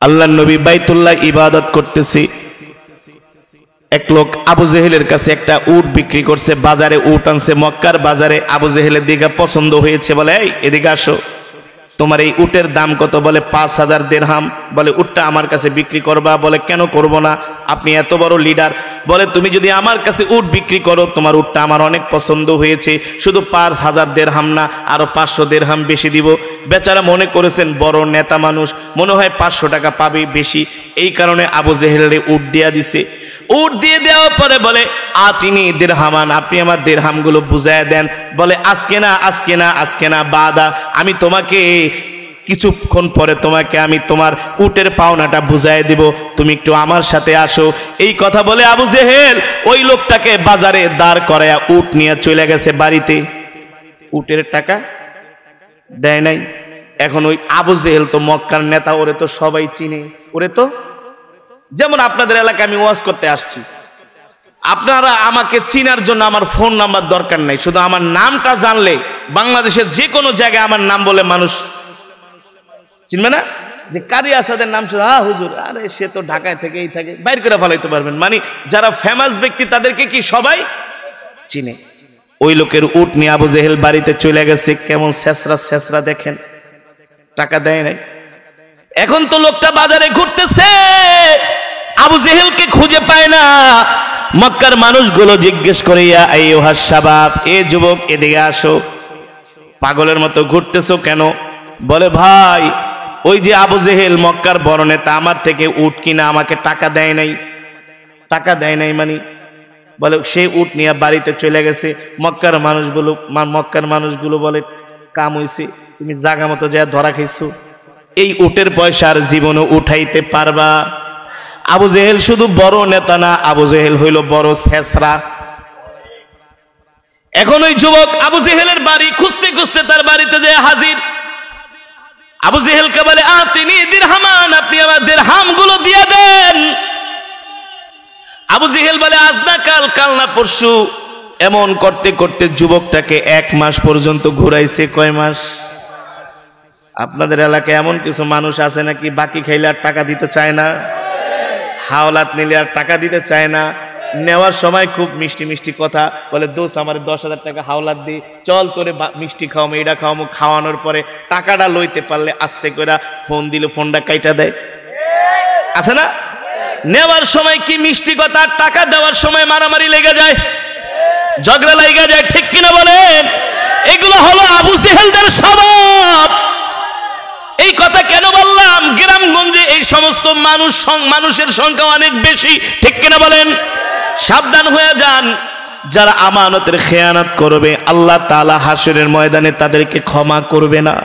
আল্লাহর নবী বাইতুল্লাহ ইবাদত করতেছে, এক লোক আবু জেহেলের কাছে একটা উট বিক্রি করছে, বাজারে উট আনছে মক্কার বাজারে। আবু জেহেলের দিকে পছন্দ হয়েছে, বলে এই এদিকে আসো, তোমার এই উটের দাম কত? বলে 5000 দিরহাম। বলে উটটা আমার কাছে বিক্রি করবা? বলে কেন করব না, আপনি এত বড় লিডার। বলে তুমি যদি আমার কাছে উট বিক্রি করো, তোমার উটটা আমার অনেক পছন্দ হয়েছে, শুধু 5000 দিরহাম না, আরো 500 দিরহাম বেশি দিব। বেচারা মনে করেছেন বড় নেতা মানুষ, মনে হয় 500 টাকা পাবে বেশি, এই কারণে আবু জেহেলের উট দিয়া দিছে। উট দিয়ে দেওয়ার পরে বলে আতিনি দিরহামান, আপনি আমার দিরহামগুলো বুঝায় দেন। বলে আজকে না, আজকে না, আজকে না, বাদা, আমি তোমাকে কিছুক্ষণ পরে তোমাকে আমি তোমার উটের পাওনাটা বুঝায় দিব, তুমি একটু আমার সাথে আসো। এই কথা বলে আবু জেহেল ওই লোকটাকে বাজারে দাঁড় করায়া উট নিয়ে চলে গেছে বাড়িতে। উটের টাকা দেয় নাই। এখন ওই আবু জেহেল তো মক্কার নেতা, ওরে তো সবাই চিনে, ওরে তো যেমন আপনাদের এলাকায় আমি ওয়াজ করতে আসছি, আপনারা আমাকে চিনার জন্য আমার ফোন নাম্বার দরকার নাই, শুধু আমার নামটা জানলে বাংলাদেশের যে কোনো জায়গায় আমার নাম বলে মানুষ চিনবে না? যে কারি আসাদের নাম শুনে হুজুর, আরে সে তো ঢাকায় থেকেই থাকে, বাইর করে ফেলাইতে পারবেন। মানে যারা ফেমাস ব্যক্তি তাদেরকে কি সবাই চিনে। ওই লোকের উট নিয়ে আবু জেহেল বাড়িতে চলে গেছে। কেমন ছেসরা ছেসরা দেখেন, টাকা দেয় নাই। এখন তো লোকটা বাজারে ঘুরতেছে, আবু জেহেলকে খুঁজে পায় না। মক্কার মানুষগুলো জিজ্ঞেস করে ইয়া আইয়ুহাস শাবাব, এ যুবক এদিকে আসো, পাগলের মতো ঘুরতেছো কেন? বলে ভাই ওই যে আবু জেহেল মক্কার বড় নেতা, আমার থেকে উট কিনা আমাকে টাকা দেয় নাই। টাকা দেয় নাই মানে? বলে সে উট নিয়ে বাড়িতে চলে গেছে। মক্কার মানুষগুলো বলে কাম হইছে, তুমি জাগা মতো যা ধরা খাইছো, এই উটের পয়সা আর জীবনে উঠাইতে পারবা? আবু জেহেল শুধু বড় নেতা না, আবু জেহেল হইল বড় ছেসরা। এখন ওই যুবক আবু জেহেলের বাড়ি খুঁজতে খুঁজতে তার বাড়িতে যায় হাজির। আবু জেহেলকে বলে আতিনি দিরহামান, আপনি আমার দিরহামগুলো দিয়ে দেন। আবু জেহেল বলে আজ না কাল, কাল না পরশু। এমন করতে করতে যুবকটাকে 1 মাস পর্যন্ত ঘুরাইছে। কয় মাস? আপনাদের এলাকায় এমন কিছু মানুষ আছে নাকি বাকি খাইলে আর টাকা দিতে চায় না, হাওলাত নিলে আর টাকা দিতে চায় না, নেওয়ার সময় খুব মিষ্টি মিষ্টি কথা বলে, দোস্ত আমার 10,000 টাকা হাওলাত দি, চল তোরে মিষ্টি খাওয়ামো, এটা খাওয়ামো। খাওয়ানোর পরে টাকাটা লইতে পারলে আস্তে করে ফোন দিলে ফোনটা কাইটা দেয়, আছে না? নেওয়ার সময় কি মিষ্টি কথা, টাকা দেওয়ার সময় মারামারি লেগে যায়, ঝগড়া লেগে যায়, ঠিক কিনা বলেন? এগুলো হলো আবু জেহেলদের স্বভাব। এই কথা কেন বললাম? গ্রামগঞ্জে এই সমস্ত মানুষের সংখ্যা অনেক বেশি, ঠিক কিনা বলেন? সাবধান হয়ে যান। যারা আমানতের খেয়ানত করবে আল্লাহ তাআলা হাসরের ময়দানে তাদেরকে ক্ষমা করবে না।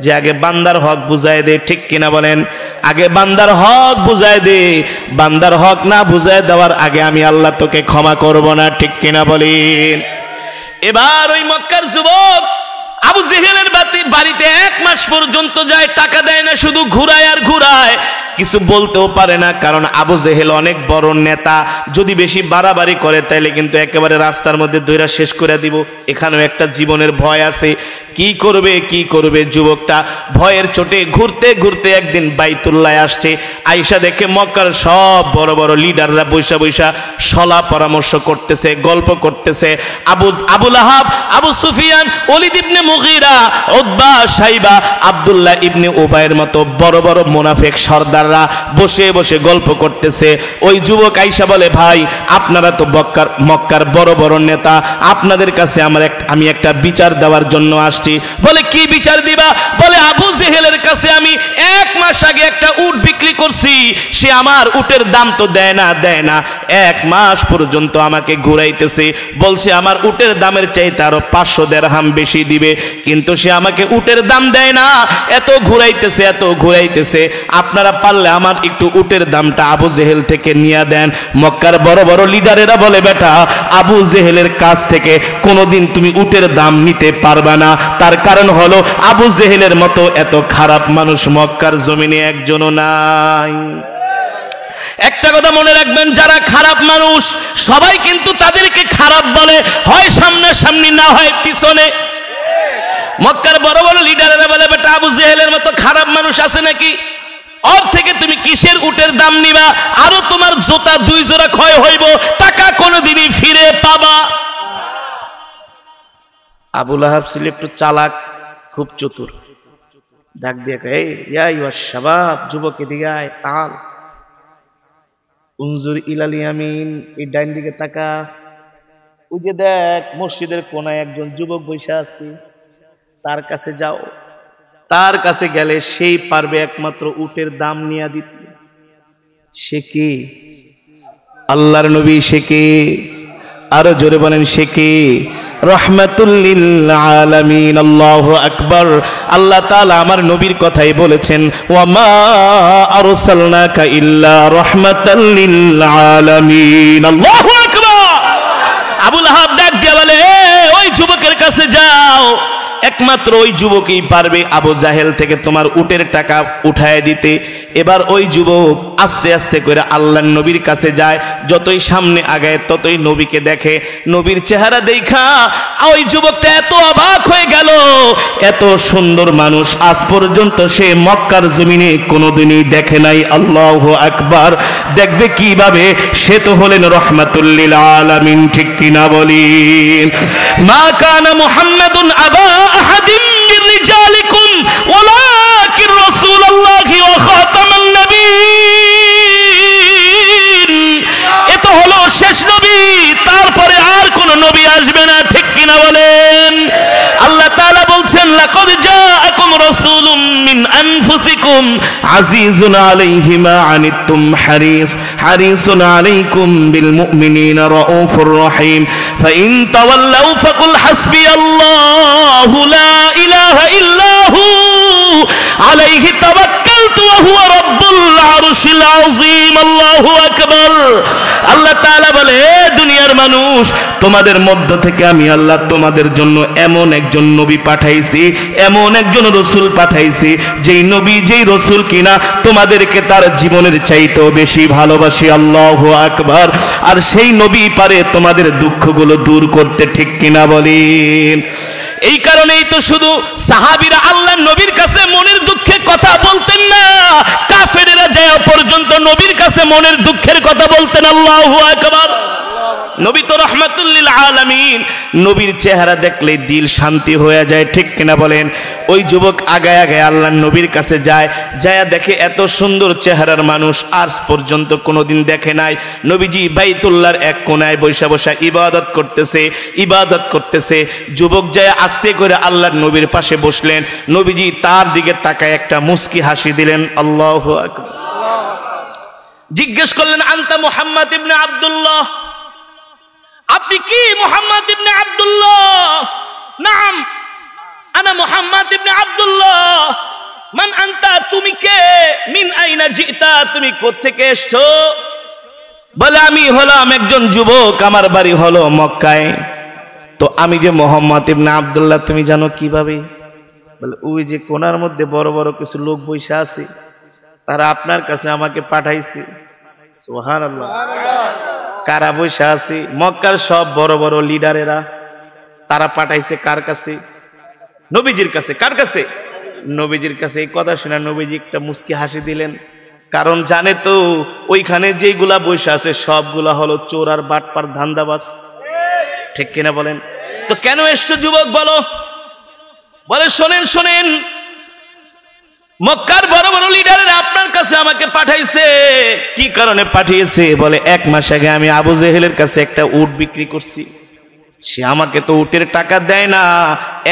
যে আগে বান্দার হক বুঝায় দে, ঠিক কিনা বলেন? আগে বান্দার হক বুঝায় দে, বান্দার হক না বুঝায় দেওয়ার আগে আমি আল্লাহ তোকে ক্ষমা করব না, ঠিক কিনা বলেন? এবার ওই মক্কার যুবক আবু জেহেলের বাড়িতে 1 মাস পর্যন্ত যায়, টাকা দেয় না, শুধু ঘুরায় আর ঘুরায়, কিছু বলতেও পারে না। কারণ আবু জেহেল অনেক বড় নেতা, যদি বেশি বাড়াবাড়ি করে তাইলে কিন্তু একেবারে রাস্তার মধ্যে দইরা শেষ করে দিব। এখানেও একটা জীবনের ভয় আছে। কি করবে কি করবে? যুবকটা ভয়ের চোটে ঘুরতে ঘুরতে একদিন বাইতুল্লাহ আসছে। আয়েশা দেখে মক্কার সব বড় বড় লিডাররা বৈশা বৈশা সলা পরামর্শ করতেছে, গল্প করতেছে। আবু লাহাব, আবু সুফিয়ান, ওলিদ ইবনে মুগীরা, উতবা, সাইবা, আব্দুল্লাহ ইবনে উবাইয়ের মতো বড় বড় মুনাফিক সর্দাররা বসে বসে গল্প করতেছে। ওই যুবক আয়েশা বলে, ভাই আপনারা তো মক্কার বড় বড় নেতা, আপনাদের কাছে আমি একটা বিচার দেওয়ার জন্য আসছি। বলে কি বিচার দিবা? বলে আবু জেহেলের কাছে আমি 1 মাস আগে একটা উট বিক্রি করছি, সে আমার উটের দাম তো দেয় না 1 মাস পর্যন্ত আমাকে ঘুরাইতেছে, বলছে আমার উটের দামের চাইতে আরো 500 দিরহাম বেশি দিবে, কিন্তু সে আমাকে উটের দাম দেয় না, এত ঘুরাইতেছে। আপনারা পারলে আমার একটু উটের দামটা আবু জেহেল থেকে নিয়ে দেন। মক্কার বড় বড় লিডারেরা বলে, বেটা আবু জেহেলের কাছ থেকে কোনোদিন তুমি উটের দাম নিতে পারবা না। তার কারণ হলো আবু জেহেলের মতো এত খারাপ মানুষ মক্কার জমিনে একজনও নাই। একটা কথা মনে রাখবেন, যারা খারাপ মানুষ সবাই কিন্তু তাদেরকে খারাপ বলে, হয় সামনাসামনি না হয় পিছনে। মক্কার বড় বড় লিডারেরা বলে, বেটা আবু জেহেলের মতো খারাপ মানুষ আছে নাকি? ওর থেকে তুমি কিসের উটের দাম নিবা? আরো তোমার জুতা 2 জোড়া ক্ষয় হইব, টাকা কোনোদিনই ফিরে পাবা। আবু লাহাব ছিল একটু চালাক, খুব চতুর। ডাক দিয়ে কয়, এই ইয়া ইউস শাবাব, যুবক এদিকে আয়, তাল উনজুর ইলাল ইয়ামিন, এই ডাইন দিকে তাকা, ওই যে দেখ মসজিদের কোনায় একজন যুবক বসে আছে, তার কাছে যাও। তার কাছে গেলে সেই পারবে একমাত্র উটের দাম নিয়ে দিতে। সে কে? আল্লাহর নবী। সে কে? আরো জোরে বলেন, সে কে? রাহমাতুল লিল আলামিন। আল্লাহু আকবার। আল্লাহ তাআলা আমার নবীর কথাই বলেছেন, ওয়া মা আরসালনাকা ইল্লা রাহমাতাল লিল আলামিন। আল্লাহু আকবার। আবু লাহাব ডাক দিয়ে বলে, ওই যুবকের কাছে যাও, একমাত্র ওই যুবকই পারবে আবু জাহেল থেকে তোমার উটের টাকা উঠায় দিতে। এবার ওই যুবক আস্তে আস্তে করে আল্লাহর নবীর কাছে যায়। যতই সামনে আগায় ততই নবীকে দেখে। নবীর চেহারা দেখা ওই যুবকটা এত অবাক হয়ে গেল, এত সুন্দর মানুষ আজ পর্যন্ত সে মক্কার জমিনে কোনোদিনই দেখে নাই। আল্লাহু আকবার। দেখবে কিভাবে? সে তো হলেন রাহমাতুল লিল আলামিন। ঠিক কিনা বলেন? মা কানা মুহাম্মাদুন আবা আহাদিম মির রিজালিকুম ওয়ালাকিন রাসূলুল্লাহি ওয়া খাতামান নবীন। এ তো হলো শেষ নবী, তারপরে আর কোন নবী আসবে না। ঠিক কিনা বলেন? আল্লাহ তাআলা বলছেন, লাকাদ জাআকুম রাসূলুম মিন আনফুসিকুম আজিজুন আলাইহি মা আনিতুম হারিসুন আলাইকুম বিল মুমিনিনা রাউফুর রহিম ফাইন তাওয়াল্লাউ ফাকুল হাসবিয়াল্লাহু লা ইলাহা ইল্লাহু আলাইহি তাওয়াক্কালতু ওয়া হুয়া রাব্বুল আরশিল আযীম। আল্লাহু আকবার। আল্লাহ তাআলা বলে, দুনিয়ার মানুষ, তোমাদের মধ্য থেকে আমি আল্লাহ তোমাদের জন্য এমন একজন নবী পাঠাইছি, এমন একজন রসুল পাঠাইছি, যেই নবী যেই রসুল কিনা তোমাদেরকে তার জীবনের চাইতেও বেশি ভালোবাসি। আল্লাহু আকবার। আর সেই নবী পারে তোমাদের দুঃখগুলো দূর করতে। ঠিক কিনা বলেন? এই কারণেই তো শুধু সাহাবীরা আল্লাহর নবীর কাছে মনের দুঃখের কথা বলতেন না, কাফেরেরা যায় পর্যন্ত নবীর কাছে মনের দুঃখের কথা বলতেন। আল্লাহু আকবার। নবী তো রাহমাতুল লিল আলামিন, নবীর চেহারা দেখলে দিল শান্তি হয়ে যায়। ঠিক কিনা বলেন? ওই যুবক আগায় আগায় আল্লাহর নবীর কাছে যায়, যায়া দেখে এত সুন্দর চেহারার মানুষ আজ পর্যন্ত কোনোদিন দেখে নাই। নবীজি বাইতুল্লাহর এক কোনায় বসে বসে ইবাদত করতেছে। যুবক যায় আস্তে করে আল্লাহর নবীর পাশে বসলেন। নবীজি তার দিকে তাকায় একটা মুস্কি হাসি দিলেন। আল্লাহু আকবার। জিজ্ঞেস করলেন, আনতা মুহাম্মদ ইবনে আব্দুল্লাহ, আপনি কি মুহাম্মদ ইবনে আব্দুল্লাহ? নাম, আনা মুহাম্মদ ইবনে আব্দুল্লাহ। মান আনতা, তুমি কে? মিন আইনা জিতা, তুমি কোত্থেকে এসছো? বলে, আমি হলাম একজন যুবক, আমার বাড়ি হলো মক্কায়। তো আমি যে মুহাম্মদ ইবনে আব্দুল্লাহ তুমি জানো কিভাবে? বলে, ওই যে কোনার মধ্যে বড় বড় কিছু লোক বসে আছে, তারা আপনার কাছে আমাকে পাঠাইছে। সুবহানাল্লাহ। কারা বসে আছে? মক্কার সব বড় বড় লিডারেরা। তারা পাঠাইছে কার কাছে? নবীজির কাছে। কার কাছে? নবীজির কাছে। এই কথা শুনে নবীজি একটা মুস্কি হাসি দিলেন, কারণ জানে তো ওইখানে যেগুলা বসে আছে সবগুলা হলো চোর আর বাটপার ধান্দাবাজ। ঠিক কিনা বলেন? তো কেন এসছো যুবক বলো? বলে, শোনেন, মক্কার বড় বড় লিডারেরা আপনার কাছে আমাকে পাঠাইছে। কি কারণে পাঠিয়েছে? বলে, 1 মাস আগে আমি আবু জেহেলের কাছে একটা উট বিক্রি করছি। সে আমাকে তো উটের টাকা দেয় না,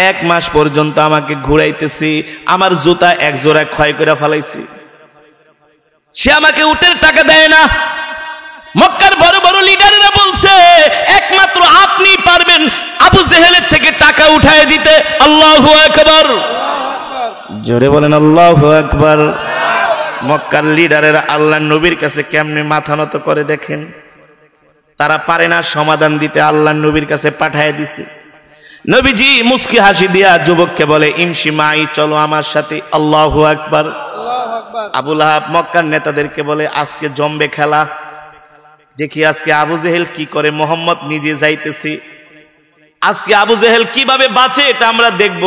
1 মাস পর্যন্ত আমাকে ঘুরাইতেছি, আমার জুতা 1 জোড়া ক্ষয় করে ফেলাইছি। সে আমাকে উটের টাকা দেয় না। মক্কার বড় বড় লিডারেরা বলছে, একমাত্র আপনি পারবেন আবু জেহেলের থেকে টাকা উঠায় দিতে। আল্লাহু আকবার। জোরে বলেন আল্লাহু আকবার। মক্কার লিডারেরা আল্লাহর নবীর কাছে কেমনে মাথা নত করে দেখেন। তারা পারে না সমাধান দিতে, আল্লাহর নবীর কাছে পাঠায় দিছে। নবীজি মুস্কি হাসি দিয়া যুবককে বলে, ইমশি মাই, চলো আমার সাথে। আল্লাহু আকবার। আবু লাহাব মক্কার নেতাদেরকে বলে, আজকে জমবে খেলা, দেখি আজকে আবু জেহেল কি করে। মোহাম্মদ নিজে যাইতেছি, আজকে আবু জেহেল কিভাবে বাঁচে এটা আমরা দেখব।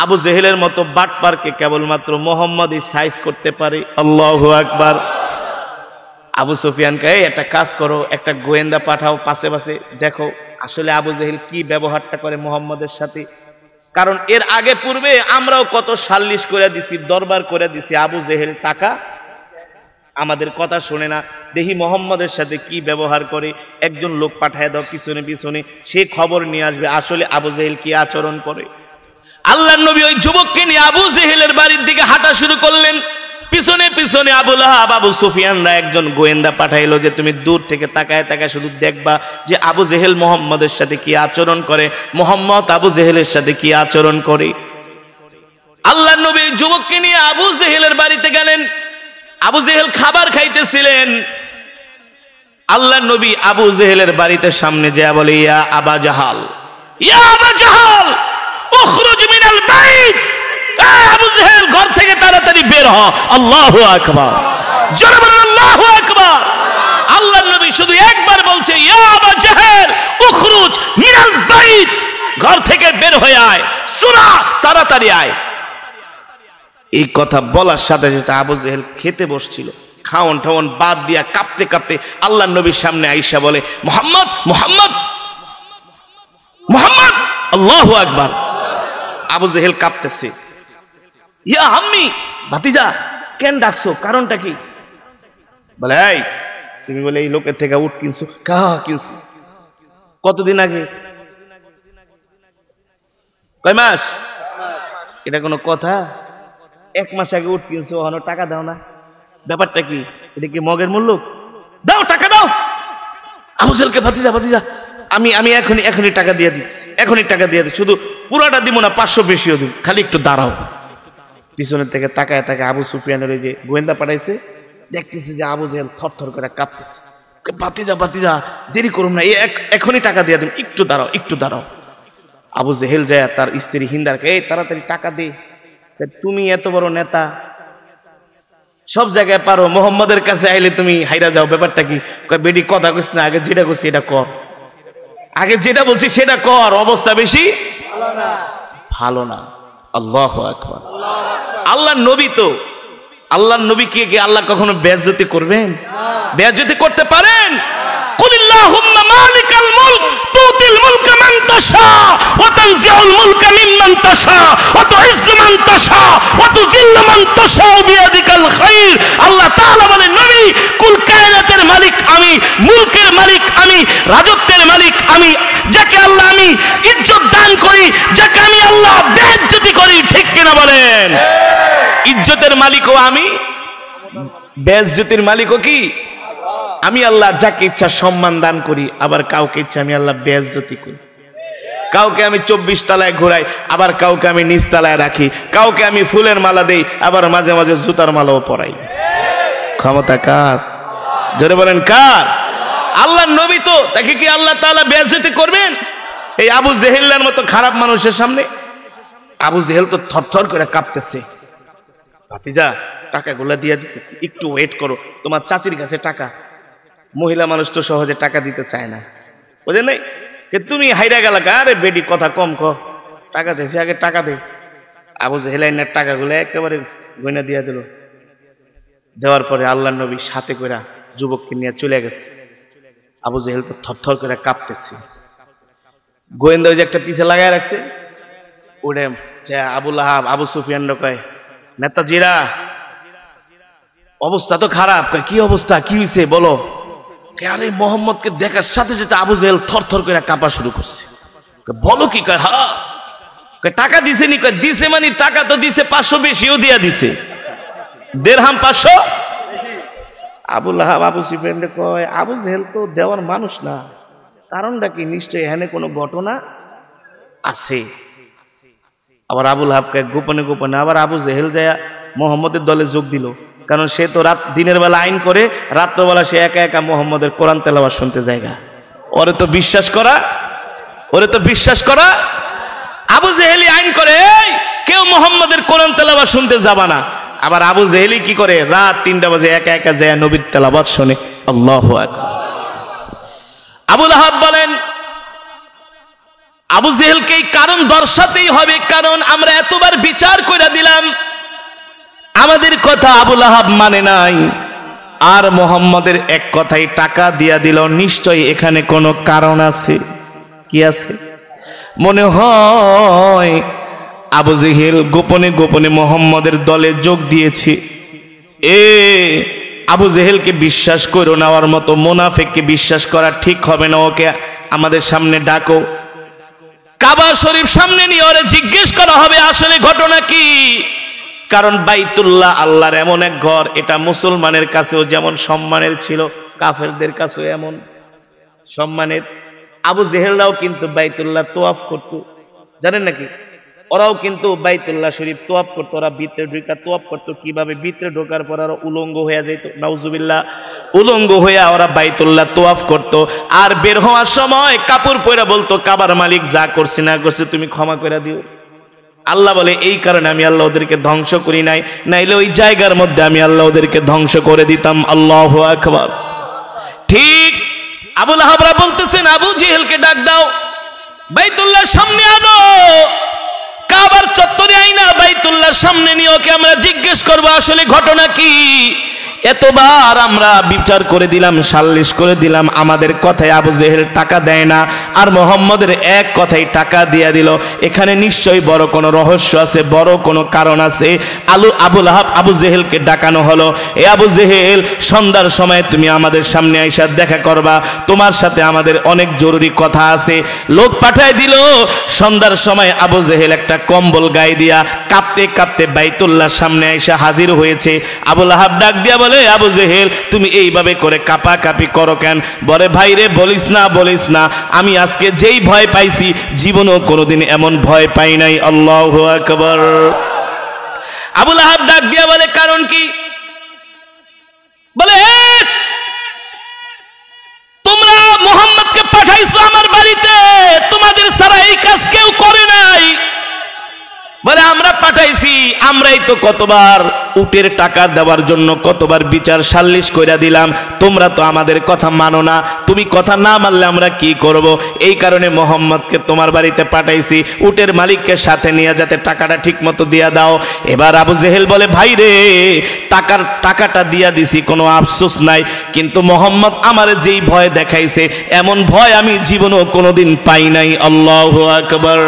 আবু জেহেলের মতো বাটপারকে কেবলমাত্র মোহাম্মদই সাইজ করতে পারে। আল্লাহু আকবার। আবু সুফিয়ানকে একটা কাজ করো, একটা গোয়েন্দা পাঠাও, পাশে পাশে দেখো আসলে আবু জেহেল কি ব্যবহারটা করে মোহাম্মদের সাথে। কারণ এর আগে পূর্বে আমরাও কত সাল্লিশ করে দিছি, দরবার করে দিছি, আবু জেহেল টাকা আমাদের কথা শোনে না, দেখি মোহাম্মদের সাথে কি ব্যবহার করে। একজন লোক পাঠায় দাও পিছনে পিছনে, সে খবর নিয়ে আসবে আসলে আবু জেহেল কি আচরণ করে। আল্লাহর নবী ওই যুবককে নিয়ে আবু জেহেলের বাড়ির দিকে হাঁটা শুরু করলেন। পিছনে পিছনে আবু লাহাব, আবু সুফিয়ানরা একজন গোয়েন্দা পাঠাইলো যে তুমি দূর থেকে তাকায় তাকায় শুধু দেখবা যে আবু জেহেল মোহাম্মদের সাথে কি আচরণ করে, মোহাম্মদ আবু জেহেলের সাথে কি আচরণ করে। আল্লাহর নবী যুবককে নিয়ে আবু জেহেলের বাড়িতে গেলেন। আবু জেহেল খাবার খাইতেছিলেন। আল্লাহর নবী আবু জেহেলের বাড়িতে সামনে যায় বলে, ইয়া আবা জাহাল, ইয়া আবা জাহাল উখরুজ মিনাল বাইত। আবু জেহেল ঘর থেকে তাড়াতাড়ি বের হ। আল্লাহু আকবার। জোরে বলেন আল্লাহু আকবার। আল্লাহর নবী শুধু একবার বলছে, ইয়া আবা জাহেল উখরুজ মিনাল বাইত, ঘর থেকে বের হয়ে আয়, সুরা তাড়াতাড়ি আয়। এই কথা বলার সাথে সাথে আবু জেহেল খেতে বসছিল, খাওন ঠাওন বাদ দিয়া কাঁপতে কাঁপতে আল্লাহর নবীর সামনে আইসা বলে, মুহাম্মদ মুহাম্মদ মুহাম্মদ। আল্লাহু আকবার। আবু জেহেল কাঁপতেছে। ইয়া আম্মি, ভাতিজা কেন ডাকছো, কারণটা কি? বলে, এই তুমি বলে এই লোকের থেকে উট কিনছো? কা কিনছি? কতদিন আগে? কয় মাস? এটা কোনো কথা? 1 মাস আগে উট কিনছো, হনো টাকা দাও না, ব্যাপারটা কি? এটা কি মগের মূল্য? দাও, টাকা দাও। আবু জেহেলকে, ভাতিজা ভাতিজা আমি আমি এখনই টাকা দিয়ে দিচ্ছি, এখনই টাকা দিয়ে দিচ্ছি, শুধু পুরাটা দিব না, 500 বেশিও দিব, খালি একটু দাঁড়াও। পিছনের থেকে তাকায় তাকায় আবু সুফিয়ানের ওই যে গোয়েন্দা পাঠাইছে, দেখতেছে যে আবু জেহেল থরথর করে কাঁপতেছে। ভাতিজা ভাতিজা দেরি করুন না, এখনই টাকা দিয়ে দিন, একটু দাঁড়াও একটু দাঁড়াও। আবু জেহেল যায় তার স্ত্রী হিন্দারকে, এই তাড়াতাড়ি টাকা দে, তুমি এত বড় নেতা, সব জায়গায় পারো, মোহাম্মদের কাছে আইলে তুমি হাইরা যাও, ব্যাপারটা কি? বেডি কথা কইস না, আগে যেটা করছি এটা কর, আগে যেটা বলছি সেটা কর, অবস্থা বেশি ভালো না। আল্লাহু আকবার। আল্লাহর নবী তো, আল্লাহর নবীকে কি আল্লাহ কখনো বেইজ্জতি করবেন? বেইজ্জতি করতে পারেন? কুলিল্লাহুম্মা মালিকাল মুলক তুতিল মুলকা মান তাশা ওয়া তানজিউল মুলকা মিম্মান তাশা ওয়া তুইজ্জু মান তাশা ওয়া তুযিল্লু মান তাশা বিয়াদিকাল খায়র। আল্লাহ তাআলা বলেন, নবী কুল কায়নাতের মালিক আমি, মুলকের মালিক আমি, রাজত্বের মালিক আমি, যাকে আল্লাহ আমি ইজ্জত দান করি, যাকে আমি আল্লাহ বেইজ্জতি করি। ঠিক কিনা বলেন? ইজ্জতের মালিকও আমি, বেইজ্জতির মালিকও কি আমি আল্লাহ। যাকে ইচ্ছা সম্মান দান করি, আবার কাউকে ইচ্ছা আমি আল্লাহ বেইজ্জতি করি। কাউকে আমি 24 তলায় ঘোরাই, আবার কাউকে আমি নিচ তলায় রাখি। কাউকে আমি ফুলের মালা দেই, আবার মাঝে মাঝে জুতার মালাও পরাই। ক্ষমতা কার? জোরে বলেন কার? আল্লাহর নবী তো, তাকে কি আল্লাহ তাআলা বেইজ্জতি করবেন? এই আবু জেহেলের মতো খারাপ মানুষের সামনে? আবু জেহেল তো থরথর করে কাঁপতেছে। ভাতিজা টাকাগুলা দিয়ে দিতেছি, একটু ওয়েট করো, তোমার চাচির কাছে টাকা। মহিলা মানুষ তো সহজে টাকা দিতে চায় না, বুঝলেন নাই? তুমি হাইরা গেলা, আরে বেডি কথা কম কর, টাকা চাইছি, আগে টাকা দে। আবু জেহেল আইনের টাকাগুলো একেবারে গয়না দিয়ে দিল। দেওয়ার পরে আল্লাহর নবী সাথে করে যুবককে নিয়ে চলে গেছে। আবু জেহেল তো থরথর করে কাঁপতেছে। গোয়েন্দা ওই যে একটা পিছে লাগায় রাখছে, ওরে আবু লাহাব, আবু সুফিয়ান কয়, নেতাজিরা অবস্থা তো খারাপ। কয় কি অবস্থা, কি হয়েছে বলো? আরে মোহাম্মদকে দেখার সাথে সাথে আবু জেহেল থরথর করে কাঁপা শুরু করছে। বলো কি? কয় হ্যাঁ। টাকা দিছে নি? কয় দিছে, মানে টাকা তো দিছে, 500 বেশিও দিয়া দিছে, দেড়হাম 500। আবু লাহাব আবু সুফিয়ান কয়, আবু জেহেল তো দেওয়ার মানুষ না, কারণটা কি? নিশ্চয়ই এখানে কোনো ঘটনা আছে। আবার আবু লাহাবকে গোপনে গোপনে আবার আবু জেহেল যায় মোহাম্মদের দলে যোগ দিল। কারণ সে তো দিনের বেলা আইন করে, রাত্রবেলা সে একা একা মোহাম্মদের কোরআন তেলাওয়াত শুনতে জায়গা। ওরে তো বিশ্বাস করা, ওরে তো বিশ্বাস করা। আবু জেহেলি আইন করে, কেউ মোহাম্মদের কোরআন তেলাওয়াত শুনতে যাবা না। আবার আবু জেহেলি কি করে, রাত 3টা বাজে একা একা যায় নবীর তেলাওয়াত শুনে। আল্লাহু আকবার। আবু লাহাব বলেন, আবু জেহেলকে এই কারণ দর্শাতেই হবে, কারণ আমরা এতবার বিচার করে দিলাম, আমাদের কথা আবু লাহাব মানে নাই, আর মুহাম্মদের এক কথাই টাকা দিয়া দিল। নিশ্চয়ই এখানে কোনো কারণ আছে। কি আছে? মনে হয় আবু জেহেল গোপনে গোপনে মুহাম্মদের দলে যোগ দিয়েছে। আবু জেহেলকে বিশ্বাস করো না, ওর মতো মুনাফিককে বিশ্বাস করা ঠিক হবে না। ওকে আমাদের সামনে ডাকো, কাবা শরীফ সামনে নিয়ে ওরে জিজ্ঞেস করা হবে আসলে ঘটনা কি। কারণ বাইতুল্লাহ আল্লাহর এমন এক ঘর, এটা মুসলমানের কাছেও যেমন সম্মানের ছিল, কাফেরদের কাছেও এমন সম্মানের। আবু জেহেলরাও কিন্তু বাইতুল্লাহ তোয়াফ করতো, জানেন নাকি? ওরাও কিন্তু বাইতুল্লাহ শরীফ তোয়াফ করতো। ওরা ভিতরে ঢোকা তোয়াফ করতো। কিভাবে? ভিতরে ঢোকার পর ওরা উলঙ্গ হয়ে যেত, নাউজুবিল্লাহ, উলঙ্গ হয়ে ওরা বাইতুল্লাহ তোয়াফ করতো। আর বের হওয়ার সময় কাপড় পরে বলতো, কাবার মালিক যা করছে না করছে তুমি ক্ষমা করে দিও। আল্লাহ বলে এই কারণে আমি আল্লাহ ওদেরকে ধ্বংস করি নাই, নাইলে ওই জায়গার মধ্যে আমি আল্লাহ ওদেরকে ধ্বংস করে দিতাম। আল্লাহু আকবার। ঠিক আবু লাহাবরা বলতেছেন, আবু জেহেলকে ডাক দাও, বাইতুল্লাহর সামনে আনো, কাবার চত্বরে আইনা বাইতুল্লাহর সামনে নিয়ে ওকে আমরা জিজ্ঞেস করবো আসলে ঘটনা কি। এতবার আমরা বিচার করে দিলাম, সালিশ করে দিলাম, আমাদের কথায় আবু জেহেল টাকা দেয় না, আর মুহাম্মদের এক কথাই টাকা দিয়ে দিল। এখানে নিশ্চয়ই বড় কোনো রহস্য আছে, বড় কোনো কারণ আছে। আবু লাহাব আবু জেহেলকে ডাকানো হলো, এ আবু জেহেল, সন্ধ্যার সময় তুমি আমাদের সামনে আইসা দেখা করবা, তোমার সাথে আমাদের অনেক জরুরি কথা আছে। লোক পাঠায় দিল। সন্ধ্যার সময় আবু জেহেল একটা কম্বল গায়ে দিয়া কাঁপতে কাঁপতে বাইতুল্লাহর সামনে আইসা হাজির হয়েছে। আবু লাহাব ডাক দিয়া বলে, আবু জেহেল তুমি এইভাবে করে কাঁপাকাঁপি করো কেন? বলে, ভাই রে বলিস না, বলিস না, আমি আজকে যেই ভয় পাইছি জীবনেও কোনোদিন এমন ভয় পাই নাই। আল্লাহু আকবার। আবু লাহাব ডাক দিয়া বলে, কারণ কি? বলে, তোমরা মুহাম্মদকে পাঠাইছো আমার বাড়িতে, তোমাদের ছাড়া এই কাজ কেউ করে নাই। বলে, আমরা পাঠাইছি, আমরাই তো কতবার উটের টাকা দেওয়ার জন্য কতবার বিচার সালিশ কইরা দিলাম, তোমরা তো আমাদের কথা মানো না, তুমি কথা না মানলে আমরা কি করব? এই কারণে মুহাম্মদকে তোমার বাড়িতে পাঠাইছি, উটের মালিককে সাথে নিয়ে যাতে টাকাটা ঠিক মতো দিয়া দাও। এবার আবু জেহেল বলে, ভাই রে, টাকাটা দিয়া দিছি, কোনো আফসোস নাই, কিন্তু মুহাম্মদ আমার যেই ভয় দেখাইছে এমন ভয় আমি জীবনেও কোনোদিন পাই নাই। আল্লাহু আকবার।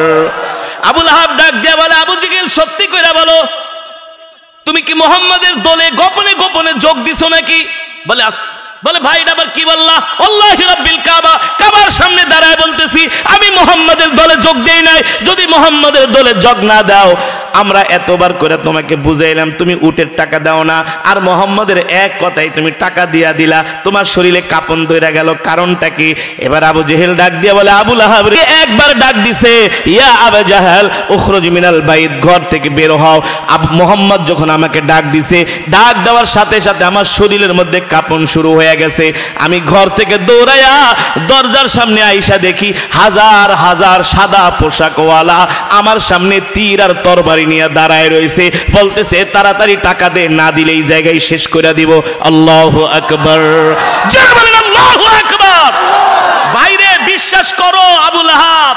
আবু লাহাব ডাক দিয়া বলে, আবু জেহেল সত্যি কইরা বলো, তুমি কি মুহাম্মাদের দলে গোপনে গোপনে যোগ দিছো নাকি? বলে ভাই এটা আবার কি বললা? আল্লাহি রাব্বিল কাবা, কাবার সামনে দাঁড়ায় বলতেছি আমি মুহাম্মাদের দলে যোগ দেই নাই। যদি মুহাম্মাদের দলে যোগ না দাও, আমরা এতবার করে তোমাকে বুঝাইলাম, তুমি উটের টাকা দাও না, আর মুহাম্মাদের এক কথাই তুমি টাকা দিয়া দিলা, তোমার শরীরে কাপন ধরে গেল, কারণটা কি? এবার আবু জেহেল ডাক দিয়া বলে, আবু লাহাব একবার ডাক দিছে, ইয়া আবু জাহাল উখরুজ মিনাল বাইত, ঘর থেকে বের হও। মুহাম্মদ যখন আমাকে ডাক দিছে, ডাক দেওয়ার সাথে সাথে আমার শরীরের মধ্যে কাপন শুরু হয়ে গেছে। আমি ঘর থেকে দৌড়াইয়া দরজার সামনে আইসা দেখি হাজার হাজার সাদা পোশাকওয়ালা আমার সামনে তীর আর তরবারি নিয়ে দাঁড়ায় রয়েছে, বলতেছে তাড়াতাড়ি টাকা দে, না দিলে এই জায়গায় শেষ করে দিব। আল্লাহু আকবার। যারা বলেন আল্লাহু আকবার। বাইরে বিশ্বাস করো, আবু লাহাব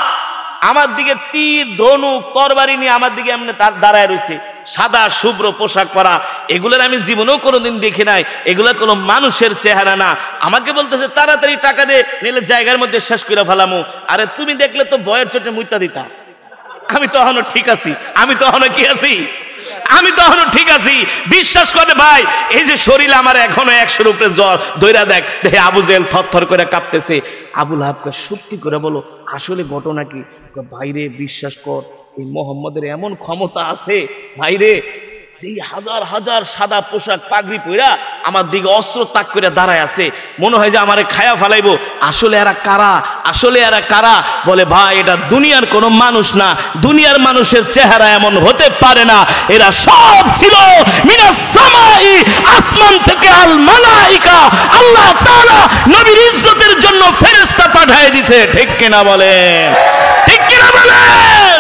আমার দিকে তীর ধনুক তরবারি নিয়ে আমার দিকে এমনি তার দাঁড়ায় রয়েছে, সাদা শুভ্র পোশাক পরা, এগুলোর আমি জীবনেও কোনোদিন দেখি নাই, এগুলো কোনো মানুষের চেহারা না। আমাকে বলতেছে তাড়াতাড়ি টাকা দে, নিলে জায়গার মধ্যে শেষ করে ফেলামু। আরে তুমি দেখলে তো বয়ের চোটে মুইতা দিতা। আমি তো এখনো ঠিক আছি, আমি তো এখনো কি আছি, আমি তো এখনো ঠিক আছি। বিশ্বাস করে ভাই, এই যে শরীর আমার এখনো 100-এর উপরে জ্বর, দইরা দেখ দেখে আবু জেহেল থরথর করে কাঁপতেছে। আবু লাহাবকে সত্যি করে বলো আসলে ঘটনা কি? ভাইরে বিশ্বাস কর, এই মুহাম্মদের এমন ক্ষমতা আছে ভাইরে, এই হাজার হাজার সাদা পোশাক পাগড়ি পইরা আমার দিকে অস্ত্র তাক করে দাঁড়ায় আছে, মনে হয় যে আমারে খায়া ফেলাইবো। আসলে এরা কারা? আসলে এরা কারা? বলে ভাই এটা দুনিয়ার কোনো মানুষ না, দুনিয়ার মানুষের চেহারা এমন হতে পারে না, এরা সব ছিল মিনাস সামাই, আসমান থেকে আল মালাইকা, আল্লাহ তাআলা নবীর ইজ্জতের জন্য ফেরেশতা পাঠিয়ে দিয়েছে। ঠিক কিনা বলেন? ঠিক কিনা বলেন?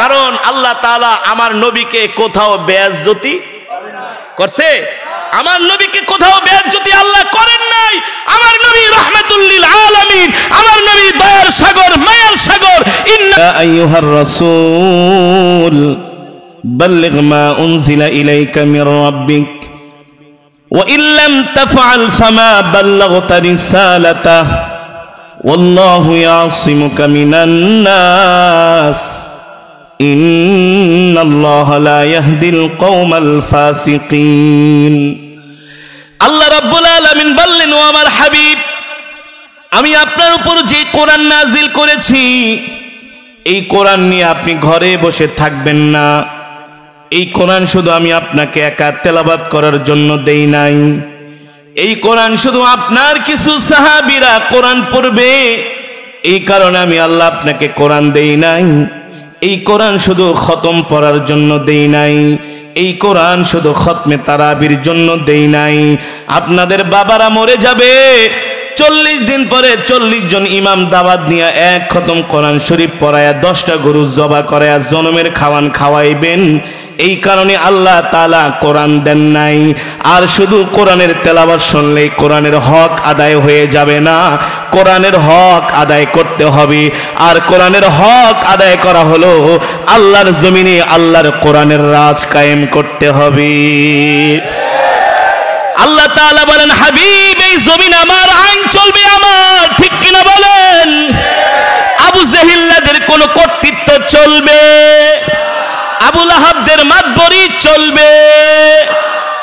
কারণ আল্লাহ তাআলা আমার নবীকে কোথাও বেইজ্জতি করছে? আমার নবীকে কোথাও বেইজ্জতি আল্লাহ করেন নাই। আমার নবী রাহমাতুল লিল আলামিন, আমার নবী দয়ার সাগর, মায়ার সাগর। ইন্না আইয়ুহার রাসূল বাল্লিগ মা উনজিলা ইলাইকা মির রাব্বিক ওয়া ইল্লাম তাফআল ফামা বাল্লাগতা রিসালাতাহু ওয়াল্লাহু ইয়াসিমুকা মিনান নাস ইন্নাল্লাহা লা ইয়াহদিল কওমাল ফাসিকিন। আল্লাহ রাব্বুল আলামিন বললেন, ও আমার হাবিব, আমি আপনার উপর যে কোরআন নাজিল করেছি এই কোরআন নিয়ে আপনি ঘরে বসে থাকবেন না। এই কোরআন শুধু আমি আপনাকে একা তেলাওয়াত করার জন্য দেই নাই। এই কোরআন শুধু আপনার কিছু সাহাবীরা কোরআন পড়বে এই কারণে আমি আল্লাহ আপনাকে কোরআন দেই নাই। এই কোরআন শুধু খতম পড়ার জন্য দেই নাই। এই কোরআন শুধু খতমে তারাবির জন্য দেই নাই। আপনাদের বাবারা মরে যাবে, 40 দিন পরে 40 জন ইমাম দাওয়াত নিয়ে এক খতম কোরআন শরীফ পড়ায়া 10টা গরু জবা করায়া জনমের খাওয়ান খাওয়াইবেন। এই কারণে আল্লাহ তাআলা কোরআন দেন নাই। আর শুধু কোরআনের তেলাওয়াত শুনলেই কোরআনের হক আদায় হয়ে যাবে না, কোরআনের হক আদায় করতে হবে। আর কোরআনের হক আদায় করা হলো আল্লাহর জমিনে আল্লাহর কোরআনের রাজ কায়েম করতে হবে। আল্লাহ তাআলা বলেন, হাবিব এই জমিন আমার, আইন চলবে আমার, ঠিক কিনা বলেন? আবু জেহিল্লাদের কোন কর্তৃত্ব চলবে? আবু লাহাবদের মাতবরি চলবে?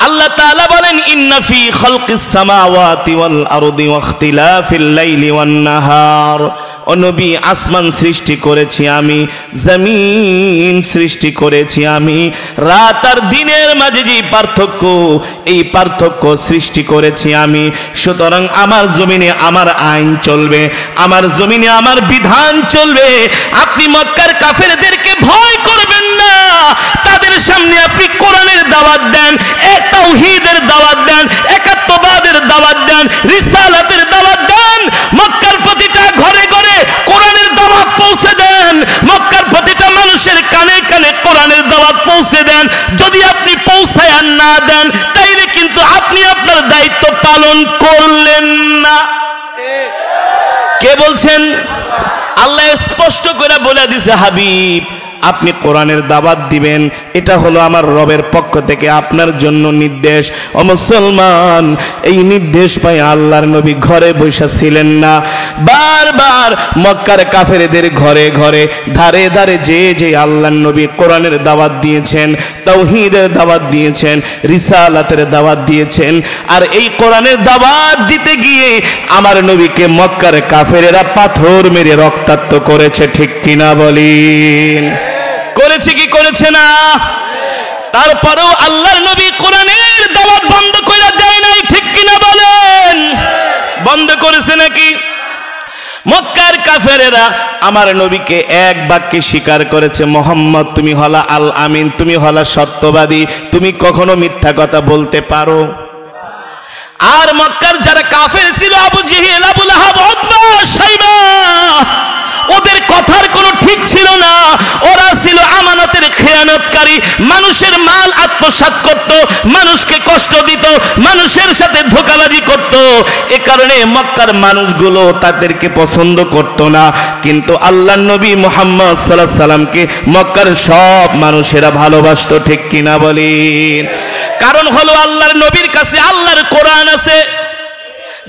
আল্লাহ তাআলা বলেন, ইন্না ফি খালকিস সামাওয়াতি ওয়াল আরদি ওয়া ইখতিলাফিল লাইলি ওয়ান নাহার। ও নবী, আসমান সৃষ্টি করেছি আমি, জমিন সৃষ্টি করেছি আমি, রাত আর দিনের মাঝে যে পার্থক্য, এই পার্থক্য সৃষ্টি করেছি আমি। সুতরাং আমার জমিনে আমার আইন চলবে, আমার জমিনে আমার বিধান চলবে। আপনি মক্কার কাফেরদেরকে ভয় করবেন না, তাদের সামনে আপনি কোরআনের দাওয়াত দেন, তাওহীদের দাওয়াত দেন, একাত্মবাদের দাওয়াত দেন, রিসালাতের দাওয়াত দেন। মক্কার প্রতিটা ঘরে ঘরে কোরআনের দাওয়াত পৌঁছে দেন, মক্কার প্রতিটা মানুষের কানে কানে কোরআনের দাওয়াত পৌঁছে দেন। যদি আপনি পৌঁছায় না দেন তাইলে কিন্তু আপনি আপনার দায়িত্ব পালন করলেন না। কে বলছেন? আল্লাহ স্পষ্ট করে বলে দিয়েছে, হাবিব আপনি কোরআনের দাওয়াত দিবেন, এটা হলো আমার রবের পক্ষ থেকে আপনার জন্য নির্দেশ। ও মুসলমান, এই নির্দেশ পাই আল্লাহর নবী ঘরে বসে ছিলেন না, বারবার মক্কার কাফেরদের ঘরে ঘরে ধারে ধারে যে যে আল্লাহর নবী কোরআনের দাওয়াত দিয়েছেন, তাওহীদের দাওয়াত দিয়েছেন, রিসালাতের দাওয়াত দিয়েছেন। আর এই কোরআনের দাওয়াত দিতে গিয়ে আমার নবীকে মক্কার কাফেরেরা পাথর মেরে রক্তাক্ত করেছে, ঠিক কিনা বলেন? করেছে কি করেছে না? তারপরেও আল্লাহর নবী কোরআনের দাওয়াত বন্ধ করে দেয় নাই, ঠিক কিনা বলেন? বন্ধ করেছে নাকি? মক্কার কাফেরেরা আমার নবীকে এক বাক্যে স্বীকার করেছে, মুহাম্মদ তুমি হলা আল আমিন, তুমি হলা সত্যবাদী, তুমি কখনো মিথ্যা কথা বলতে পারো? আর মক্কার যারা কাফের ছিল, আবু জেহেল, আবু লাহাব, উতবা, শাইবা, ওদের কথার কোনো ঠিক ছিল না। ওরা ছিল আমানতের খেয়ানতকারী, মানুষের মাল আত্মসাৎ করত, মানুষকে কষ্ট দিত, মানুষের সাথে ধোঁকাবাজি করত। এ কারণে মক্কার মানুষগুলো তাদেরকে পছন্দ করত না। কিন্তু আল্লাহর নবী মুহাম্মদ সাল্লাল্লাহু আলাইহি সাল্লামকে মক্কার সব মানুষেরা ভালোবাসতো, ঠিক কিনা বলেন? কারণ হলো আল্লাহর নবীর কাছে আল্লাহর কোরআন আছে।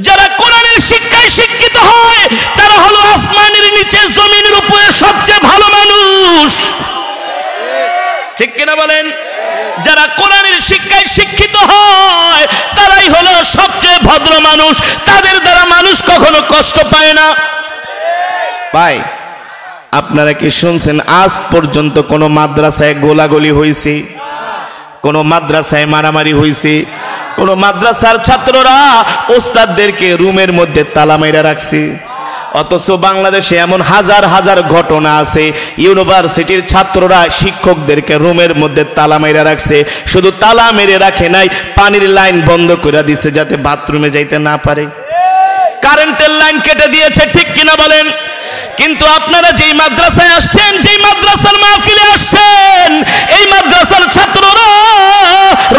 যারা কোরআনের শিক্ষায় শিক্ষিত হয় তারা হলো আসমানের নিচে জমিনের উপরে সবচেয়ে ভালো মানুষ, ঠিক কিনা বলেন? যারা কোরআনের শিক্ষায় শিক্ষিত হয় তারাই হলো সবচেয়ে ভদ্র মানুষ, তাদের দ্বারা মানুষ কখনো কষ্ট পায় না। পায়? আপনারা কি শুনছেন আজ পর্যন্ত কোনো মাদ্রাসায় গোলাগুলি হয়েছে? কোনো মাদ্রাসায় মারামারি হয়েছে? কোন মাদ্রাসার ছাত্ররা ওস্তাদদেরকে রুমের মধ্যে তালা মেরে রাখছে? অথচ বাংলাদেশে এমন হাজার হাজার ঘটনা আছে, ইউনিভার্সিটির ছাত্ররা শিক্ষকদেরকে রুমের মধ্যে তালা মেরে রাখছে। শুধু তালা মেরে রাখে নাই, পানির লাইন বন্ধ করে দিছে যাতে বাথরুমে যাইতে না পারে, কারেন্টের লাইন কেটে দিয়েছে, ঠিক কিনা বলেন? কিন্তু আপনারা যেই মাদ্রাসায় আসছেন, যেই মাদ্রাসার মাহফিলে আসছেন, এই মাদ্রাসার ছাত্ররা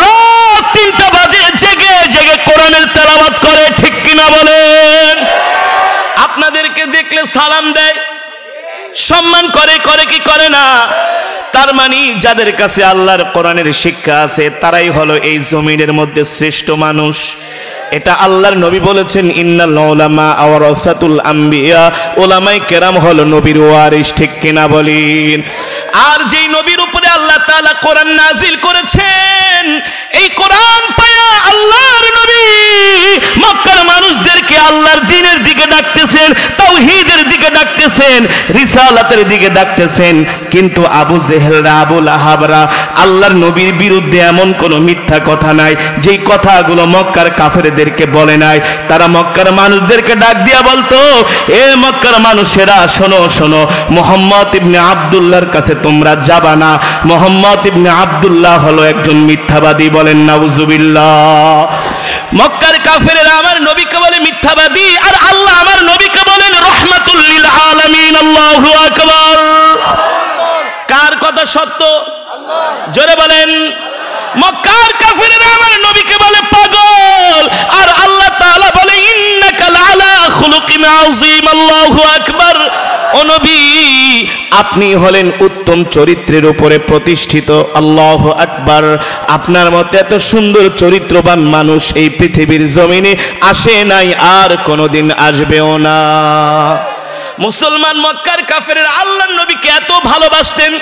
রাত 3টা বাজে জেগে জেগে কোরআনের তেলাওয়াত করে, সালাম দেয়, সম্মান করে, করে কি করে না? তার মানে যাদের কাছে আল্লাহর কোরআনের শিক্ষা আছে তারাই হলো এই জমিনের মধ্যে শ্রেষ্ঠ মানুষ। এটা আল্লাহর নবী বলেছেন, ইন্নাল উলামা ওয়ারাসাতুল আম্বিয়া, উলামায়ে কেরাম হলো নবীর ওয়ারিস। ঠিক কিনা বলেন? আর যেই নবীর উপরে আল্লাহ তাআলা কোরআন নাজিল করেছেন, এই কোরআন পায়া আল্লাহর নবী মক্কার মানুষদেরকে আল্লাহর দ্বীনের দিকে ডাকতেছেন, তাওহীদের দিকে ডাকতেছেন, রিসালাতের দিকে ডাকতেছেন। কিন্তু আবু জেহেলরা, আবু লাহাবরা আল্লাহর নবীর বিরুদ্ধে এমন কোনো মিথ্যা কথা নাই যেই কথাগুলো মক্কার কাফেরদেরকে বলে নাই। তারা মক্কার মানুষদেরকে ডাক দিয়া বলতো, এ মক্কার মানুষেরা শোনো শোনো, মুহাম্মদ ইবনে আব্দুল্লাহর কাছে তোমরা যাবা না। মুহাম্মদ ইবনে আব্দুল্লাহ হলো একজন মিথ্যাবাদী। বলেন নাউজুবিল্লাহ। মক্কার কাফেররা আমার নবীকে বলে মিথ্যাবাদী, আর আল্লাহ আমার নবীকে বলেন রাহমাতুল লিল আলামিন। আল্লাহু আকবার। কার কথা সত্য? জোরে বলেন। মক্কার কাফেররা আমার নবীকে বলে পাগল, আর আল্লাহ তাআলা বলে ইন্নাকা লাআলা খুলুকিন আযীম। আল্লাহু আকবার। ও নবী, আপনি হলেন উত্তম চরিত্রের উপরে প্রতিষ্ঠিত। আল্লাহু আকবার। আপনার মতো এত সুন্দর চরিত্রবান মানুষ এই পৃথিবীর জমিনে আসে নাই, আর কোনোদিন আসবেও না। মুসলমান মক্কার কাফেররা আল্লাহর নবীকে এত ভালোবাসতেন,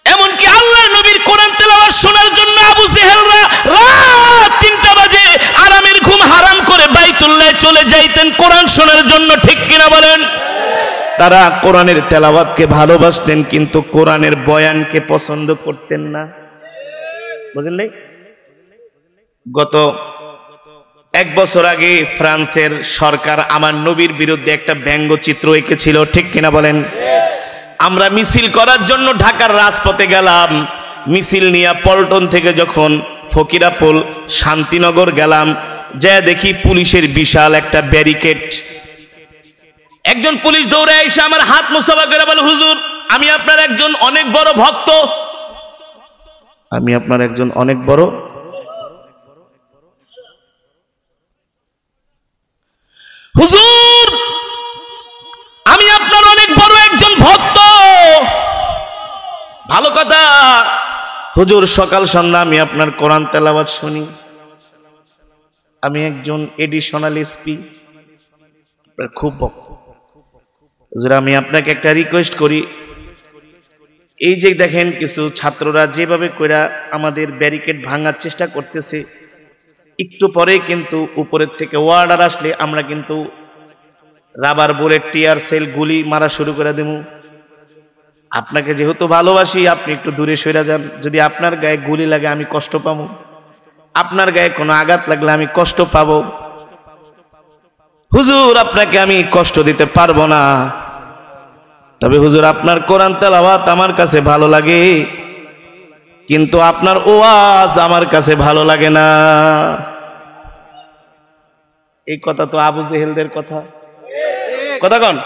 এমনকি আল্লাহর নবীর কোরআন তেলাওয়াত শোনার জন্য আবু জেহেলরা রাত 3টা বাজে আরামের ঘুম হারাম করে বাইতুল্লাহ চলে যাইতেন কোরআন শোনার জন্য। ঠিক কিনা বলেন? তারা কোরআনের তেলাওয়াতকে ভালোবাসতেন, কিন্তু কোরআনের বয়ানকে পছন্দ করতেন না। বুঝলেন? গত 1 বছর আগে ফ্রান্সের সরকার আমার নবীর বিরুদ্ধে একটা ব্যঙ্গচিত্র এঁকেছিল। ঠিক কিনা বলেন? আমরা মিছিল করার জন্য ঢাকার রাজপথে গেলাম, মিছিল নিয়ে পল্টন থেকে যখন ফকিরাপুল শান্তিনগর গেলাম, যা দেখি পুলিশের বিশাল একটা ব্যারিকেড। একজন পুলিশ দৌড়ে এসে আমার হাত মুসাফা করে বলে, হুজুর আমি আপনার একজন অনেক বড় ভক্ত। আমি আপনার একজন অনেক বড় হুজুর, আমি আপনার অনেক বড় একজন ভক্ত। ভালো কথা হুজুর, সকাল সন্ধ্যা আমি আপনার কোরআন তেলাওয়াত শুনি। আমি একজন এডিশনাল এসপি, খুব ভক্ত। হুজুর আমি আপনাকে একটা রিকোয়েস্ট করি, এই যে দেখেন কিছু ছাত্ররা যেভাবে কইরা আমাদের ব্যারিকেড ভাঙার চেষ্টা করতেছে, একটু পরে কিন্তু উপরের থেকে ওয়ার্ডার আসলে আমরা কিন্তু রাবার বুলেট, টিয়ার সেল, গুলি মারা শুরু করে দেব। আপনাকে যেহেতু ভালোবাসি, আপনি একটু দূরে সরে যান। যদি আপনার গায়ে গুলি লাগে আমি কষ্ট পাবো, আপনার গায়ে কোনো আঘাত লাগলে আমি কষ্ট পাবো। হুজুর আপনাকে আমি কষ্ট দিতে পারবো না, তবে হুজুর আপনার কোরআন তেলাওয়াত আমার কাছে ভালো লাগে, কিন্তু আপনার ওয়াজ আমার কাছে ভালো লাগে না। এই কথা তো আবু জেহেলদের কথা। কথা কন?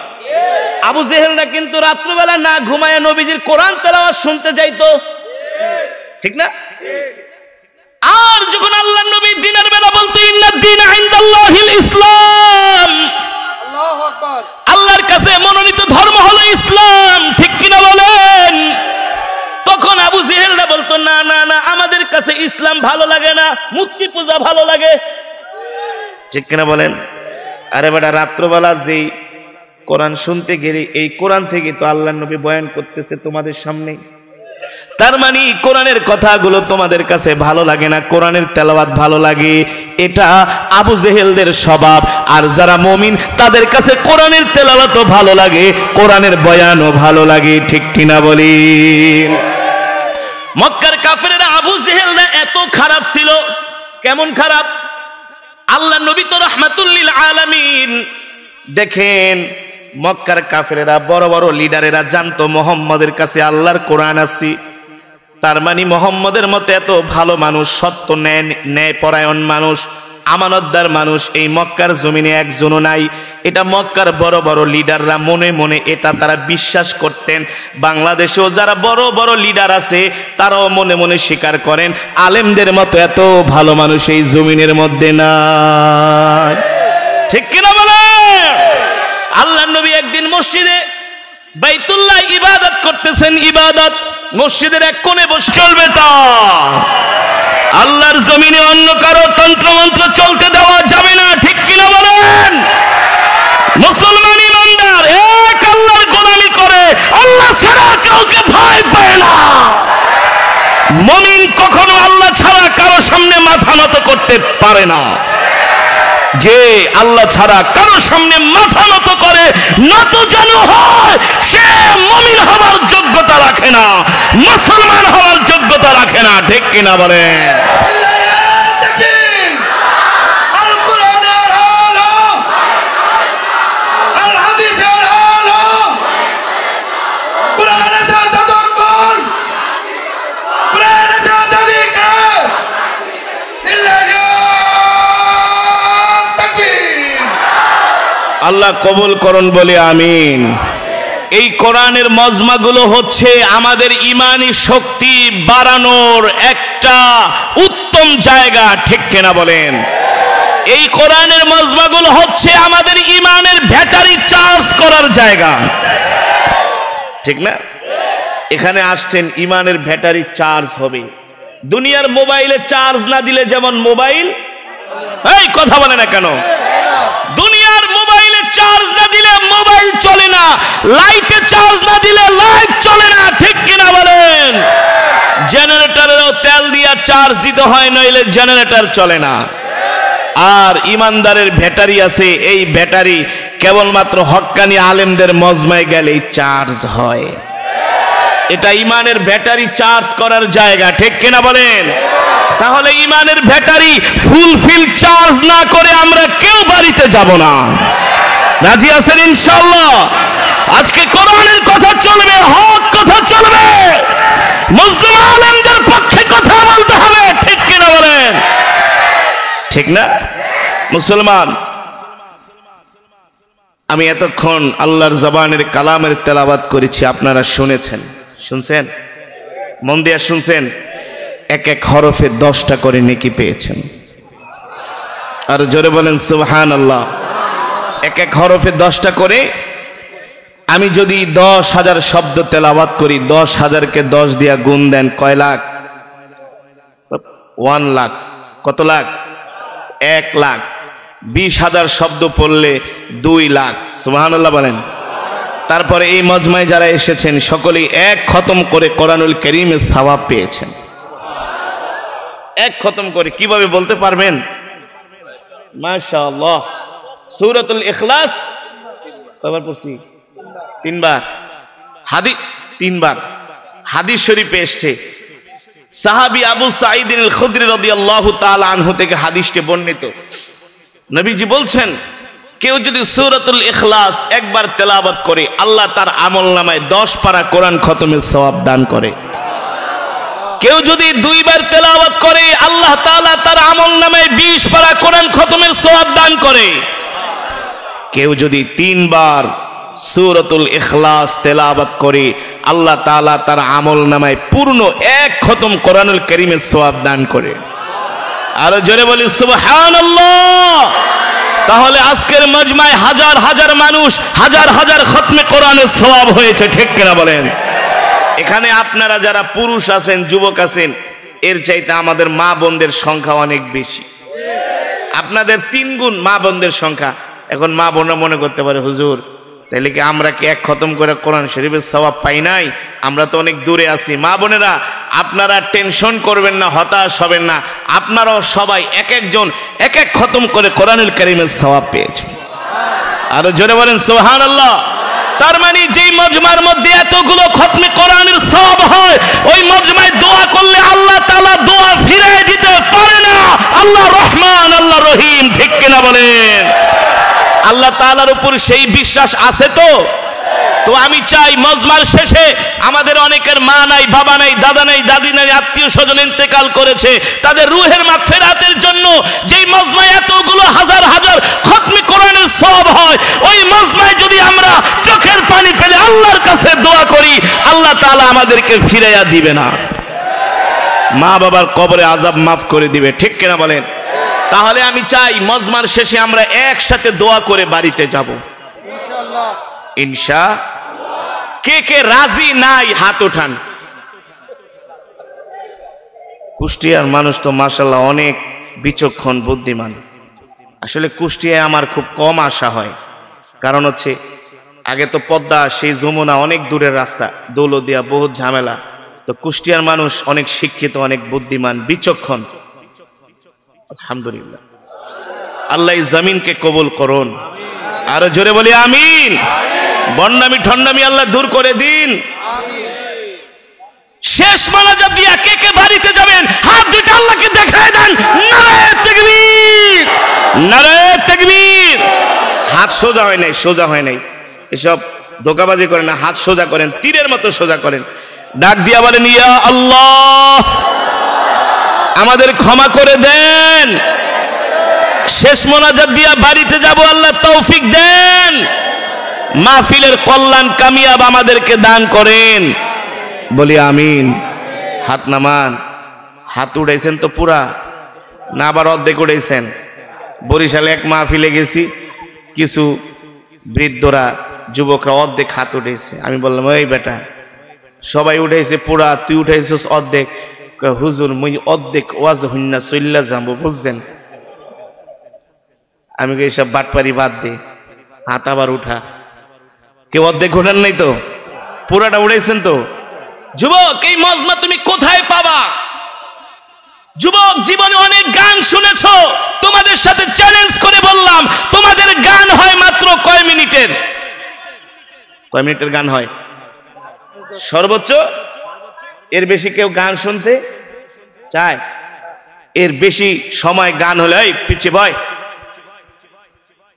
আবু জেহেলরা কিন্তু রাত্রিবেলা না ঘুমায় নবীজির কোরআন তেলাওয়াত শুনতে যাইতো। ঠিক না? আর যখন আল্লাহর নবী দিনের বেলা বলতো ইন্নাদ দীনা ইনদাল্লাহিল ইসলাম, আল্লাহু আকবার, আল্লাহর কাছে মনোনীত ধর্ম হলো ইসলাম। ঠিক কিনা বলেন? তখন আবু জেহেলরা বলতো না না না, আমাদের কাছে ইসলাম ভালো লাগে না, মূর্তি পূজা ভালো লাগে। ঠিক কিনা বলেন? আরে বেটা, রাত্রবেলা যেই কোরআন শুনতে গেলে এই কোরআন থেকে তো আল্লাহর নবী বয়ান করতেছে তোমাদের সামনে। তার মানে কোরআনের কথাগুলো তোমাদের কাছে ভালো লাগে না, কোরআনের তেলাওয়াত ভালো লাগে। এটা আবু জেহেলদের স্বভাব। আর যারা মুমিন তাদের কাছে কোরআনের তেলাওয়াতও ভালো লাগে, কোরআনের বয়ানও ভালো লাগে। ঠিক কিনা বলি? মক্কার কাফেররা আবু জেহেলরা এত খারাপ ছিল। কেমন খারাপ? আল্লাহর নবী তো রাহমাতুল লিল আলামিন। দেখেন মক্কার কাফেরেরা বড় বড় লিডারেরা জানতো মুহাম্মদের কাছে আল্লাহর কোরআন আছে। তার মানে মুহাম্মদের মতো এত ভালো মানুষ, সত্য ন্যায় পরায়ণ মানুষ, আমানতদার মানুষ এই মক্কার জমিনে একজনও নাই। এটা মক্কার বড় বড় লিডাররা মনে মনে এটা তারা বিশ্বাস করতেন। বাংলাদেশেও যারা বড় বড় লিডার আছে তারাও মনে মনে স্বীকার করেন আলেমদের মতো এত ভালো মানুষ এই জমিনের মধ্যে নাই। ঠিক কিনা বলে? আল্লাহ নবী একদিন মসজিদে বাইতুল্লাহ ইবাদত করতেছেন, ইবাদত মসজিদের এক কোণে বসে চলবে তা আল্লাহর জমিনে অন্য কারো তন্ত্রমন্ত্র চলতে দেওয়া যাবে না, ঠিক কিনা বলেন? মুসলমান ইমানদার এক আল্লাহর গোলামি করে, আল্লাহ ছাড়া কাউকে ভয় পায় না। মুমিন কখনো আল্লাহ ছাড়া কারো সামনে মাথা নত করতে পারে না। যে আল্লাহ ছাড়া কারো সামনে মাথা নত করে, নত যেন হয়, সে মুমিন হওয়ার যোগ্যতা রাখে না, মুসলমান হওয়ার যোগ্যতা রাখে না, ঠিক কিনা বলেন? আল্লাহ কবুল করুন বলে আমিন। এই কোরআনের মজমাগুলো হচ্ছে আমাদের ইমানি শক্তি বাড়ানোর একটা উত্তম জায়গা, ঠিক কিনা বলেন? এই কোরআনের মজমাগুলো হচ্ছে আমাদের ইমানের ব্যাটারি চার্জ করার জায়গা, ঠিক না? এখানে আসছেন, ইমানের ব্যাটারি চার্জ হবে। দুনিয়ার মোবাইলে চার্জ না দিলে যেমন মোবাইল, এই কথা বলে না কেন? দুনিয়ার মোবাইলে চার্জ না দিলে মোবাইল চলে না, লাইটে চার্জ না দিলে লাইট চলে না, ঠিক কিনা বলেন? জেনারেটরেও তেল দিয়ে চার্জ দিতে হয়, নইলে জেনারেটর চলে না। আর ইমানদারের ব্যাটারি আছে, এই ব্যাটারি কেবলমাত্র হক্কানি আলেমদের মজমায় গেলেই চার্জ হয়। এটা ইমানের ব্যাটারি চার্জ করার জায়গা, ঠিক কিনা বলেন? তাহলে ইমানের ব্যাটারি ফুলফিল চার্জ না করে আমরা কেউ বাড়িতে যাব না। রাজি আছেন ইনশাআল্লাহ? আজকে কোরআনের কথা চলবে, হক কথা চলবে, মুসলিম আলেমদের পক্ষে কথা বলতে হবে, ঠিক কিনা বলেন? ঠিক না? মুসলমান, আমি এতক্ষণ আল্লাহর জবানের কালামের তেলাওয়াত করেছি, আপনারা শুনেছেন, শুনছেন, মন দিয়ে শুনছেন। এক এক হরফে 10টা করে নেকি পেয়েছেন। আর জোরে বলেন সুবহানাল্লাহ। এক এক হরফে 10টা করে। আমি যদি 10,000 শব্দ তেলাওয়াত করি, 10,000কে 10 দিয়া গুণ দেন, কয় লাখ? 1 লাখ। কত লাখ? 1 লাখ। 20,000 শব্দ পড়লে 2 লাখ। সুবহানাল্লাহ বলেন। তারপরে এই মজমায় যারা এসেছেন সকলেই এক খতম করে কোরআনুল কারীমের সওয়াব পেয়েছেন। এক খতম করে কিভাবে বলতে পারবেন? মাশাআল্লাহ। সূরাতুল ইখলাস কয়বার পড়ছি? 3 বার। হাদিস 3 বার। হাদিস শরীফে এসেছে, সাহাবী আবু সাঈদ আল খুদরি রাদিয়াল্লাহু তাআলা আনহু থেকে হাদিসটি বর্ণিত। নবীজি বলছেন, কেউ যদি সূরাতুল ইখলাস একবার তেলাওয়াত করে, আল্লাহ তার আমলনামায় 10 পারা কোরআন খতমের সওয়াব দান করে। কেউ যদি 2 বার তেলাওয়াত করে, আল্লাহ তাআলা তার আমলনামায় 20 পারা কোরআন খতমের সওয়াব দান করে। কেউ যদি 3 বার সূরাতুল ইখলাস তেলাওয়াত করে, আল্লাহ তাআলা তার আমলনামায় পূর্ণ 1 খতম কোরআনুল কারীমের সওয়াব দান করে। আর জোরে বলি সুবহানাল্লাহ। তাহলে আজকের মজমায় হাজার হাজার মানুষ হাজার হাজার খতমে কোরআনের সওয়াব হয়েছে, ঠিক কিনা বলেন? এখানে আপনারা যারা পুরুষ আছেন, যুবক আছেন, এর চাইতে আমাদের মা বোনদের সংখ্যা অনেক বেশি। আপনাদের 3 গুণ মা বোনদের সংখ্যা। এখন মা বোনরা মনে করতে পারে, হুজুর তাহলে কি আমরা কি 1 খতম করে কোরআন শরীফের সওয়াব পাই নাই? আমরা তো অনেক দূরে আছি। মা বোনেরা, আপনারা টেনশন করবেন না, হতাশ হবেন না। আপনারাও সবাই এক একজন 1 খতম করে কোরআনুল কারীমের সওয়াব পেয়েছেন। আর জোরে বলেন সুবহানাল্লাহ। তার মানে যেই মজমার মধ্যে এতগুলো খতমে কোরআনের সওয়াব হয়, ওই মজমায় দোয়া করলে আল্লাহ তাআলা দোয়া ফিরিয়ে দিতে পারে না। আল্লাহ রহমান, আল্লাহ রহিম, ঠিক কিনা বলেন? আল্লাহ তাআলার উপর সেই বিশ্বাস আছে তো? তো আমি চাই মজমার শেষে, আমাদের অনেকের মা নাই, বাবা নাই, দাদা নাই, দাদি নাই, আত্মীয় স্বজন ইন্তেকাল করেছে, তাদের রূহের মাগফিরাতের জন্য যেই মজমায় এতগুলো হাজার হাজার খতমে কোরআনের সওয়াব হয়, ওই মজমায় যদি আমরা চোখের পানি ফেলে আল্লাহর কাছে দোয়া করি, আল্লাহ তাআলা আমাদেরকে ফিরাইয়া দিবে না, মা বাবার কবরে আযাব মাফ করে দিবে, ঠিক কিনা বলেন? তাহলে আমি চাই মজমার শেষে আমরা একসাথে দোয়া করে বাড়িতে যাব। ইনশাআল্লাহ। কে কে রাজি নাই হাত উঠান। কুষ্টিয়ার মানুষ তো মাশাআল্লাহ অনেক বিচক্ষণ বুদ্ধিমান। আসলে কুষ্টিয়ায় আমার খুব কম আশা হয়, কারণ হচ্ছে আগে তো পদ্মা সেই যমুনা অনেক দূরের রাস্তা, দৌলদিয়া বহুত ঝামেলা। তো কুষ্টিয়ার মানুষ অনেক শিক্ষিত, অনেক বুদ্ধিমান, বিচক্ষণ। আলহামদুলিল্লাহ, আল্লাহ এই জমিনকে কবুল করুন। আরো জোরে বলি আমিন। বন্যামি ঠন্ডামি আল্লাহ দূর করে দিন। শেষ মোনাজাত দিয়া কে কে বাড়িতে যাবেন হাত দুটো আল্লাহকে দেখায় দেন। নারায়ে তাকবীর, নারায়ে তাকবীর। হাত সোজা হয় নাই, সোজা হয় নাই, এসব ধোঁকাবাজি করেন না, হাত সোজা করেন, তীরের মতো সোজা করেন। ডাক দিয়া বলেন ইয়া আল্লাহ, আমাদের ক্ষমা করে দেন। শেষ মোনাজাত দিয়া বাড়িতে যাব, আল্লাহ তৌফিক দেন। মাহফিলের কল্যাণ কামিয়াব আমাদেরকে দান করেন। বলি আমিন। হাত নামান। হাত উঠাইছেন তো পুরা না আবার অর্ধেক উঠাইছেন? বরিশালে এক মাহফিলে গেছি, কিছু বৃদ্ধরা যুবকরা অর্ধেক হাত উঠেছে। আমি বললাম এই বেটা, সবাই উঠাইছে পুরা, তুই উঠাইছিস অর্ধেক। হুজুর মুই অর্ধেক ওয়াজ হইনা চল্লা যাবো, বুঝছেন? আমি এইসব বাটপারি বাদ দে, হাত আবার উঠা। কেউ অর্ধেক উঠান নাই তো, পুরাটা উঠাইছেন তো। যুবক, এই মজমা তুমি কোথায় পাবা? যুবক, জীবনে অনেক গান শুনেছো, তোমাদের সাথে চ্যালেঞ্জ করে বললাম, তোমাদের গান হয় মাত্র কয় মিনিটের? কয় মিনিটের গান হয় সর্বোচ্চ? এর বেশি কেউ গান শুনতে চায়? এর বেশি সময় গান হলে এই পিছিয়ে ভয়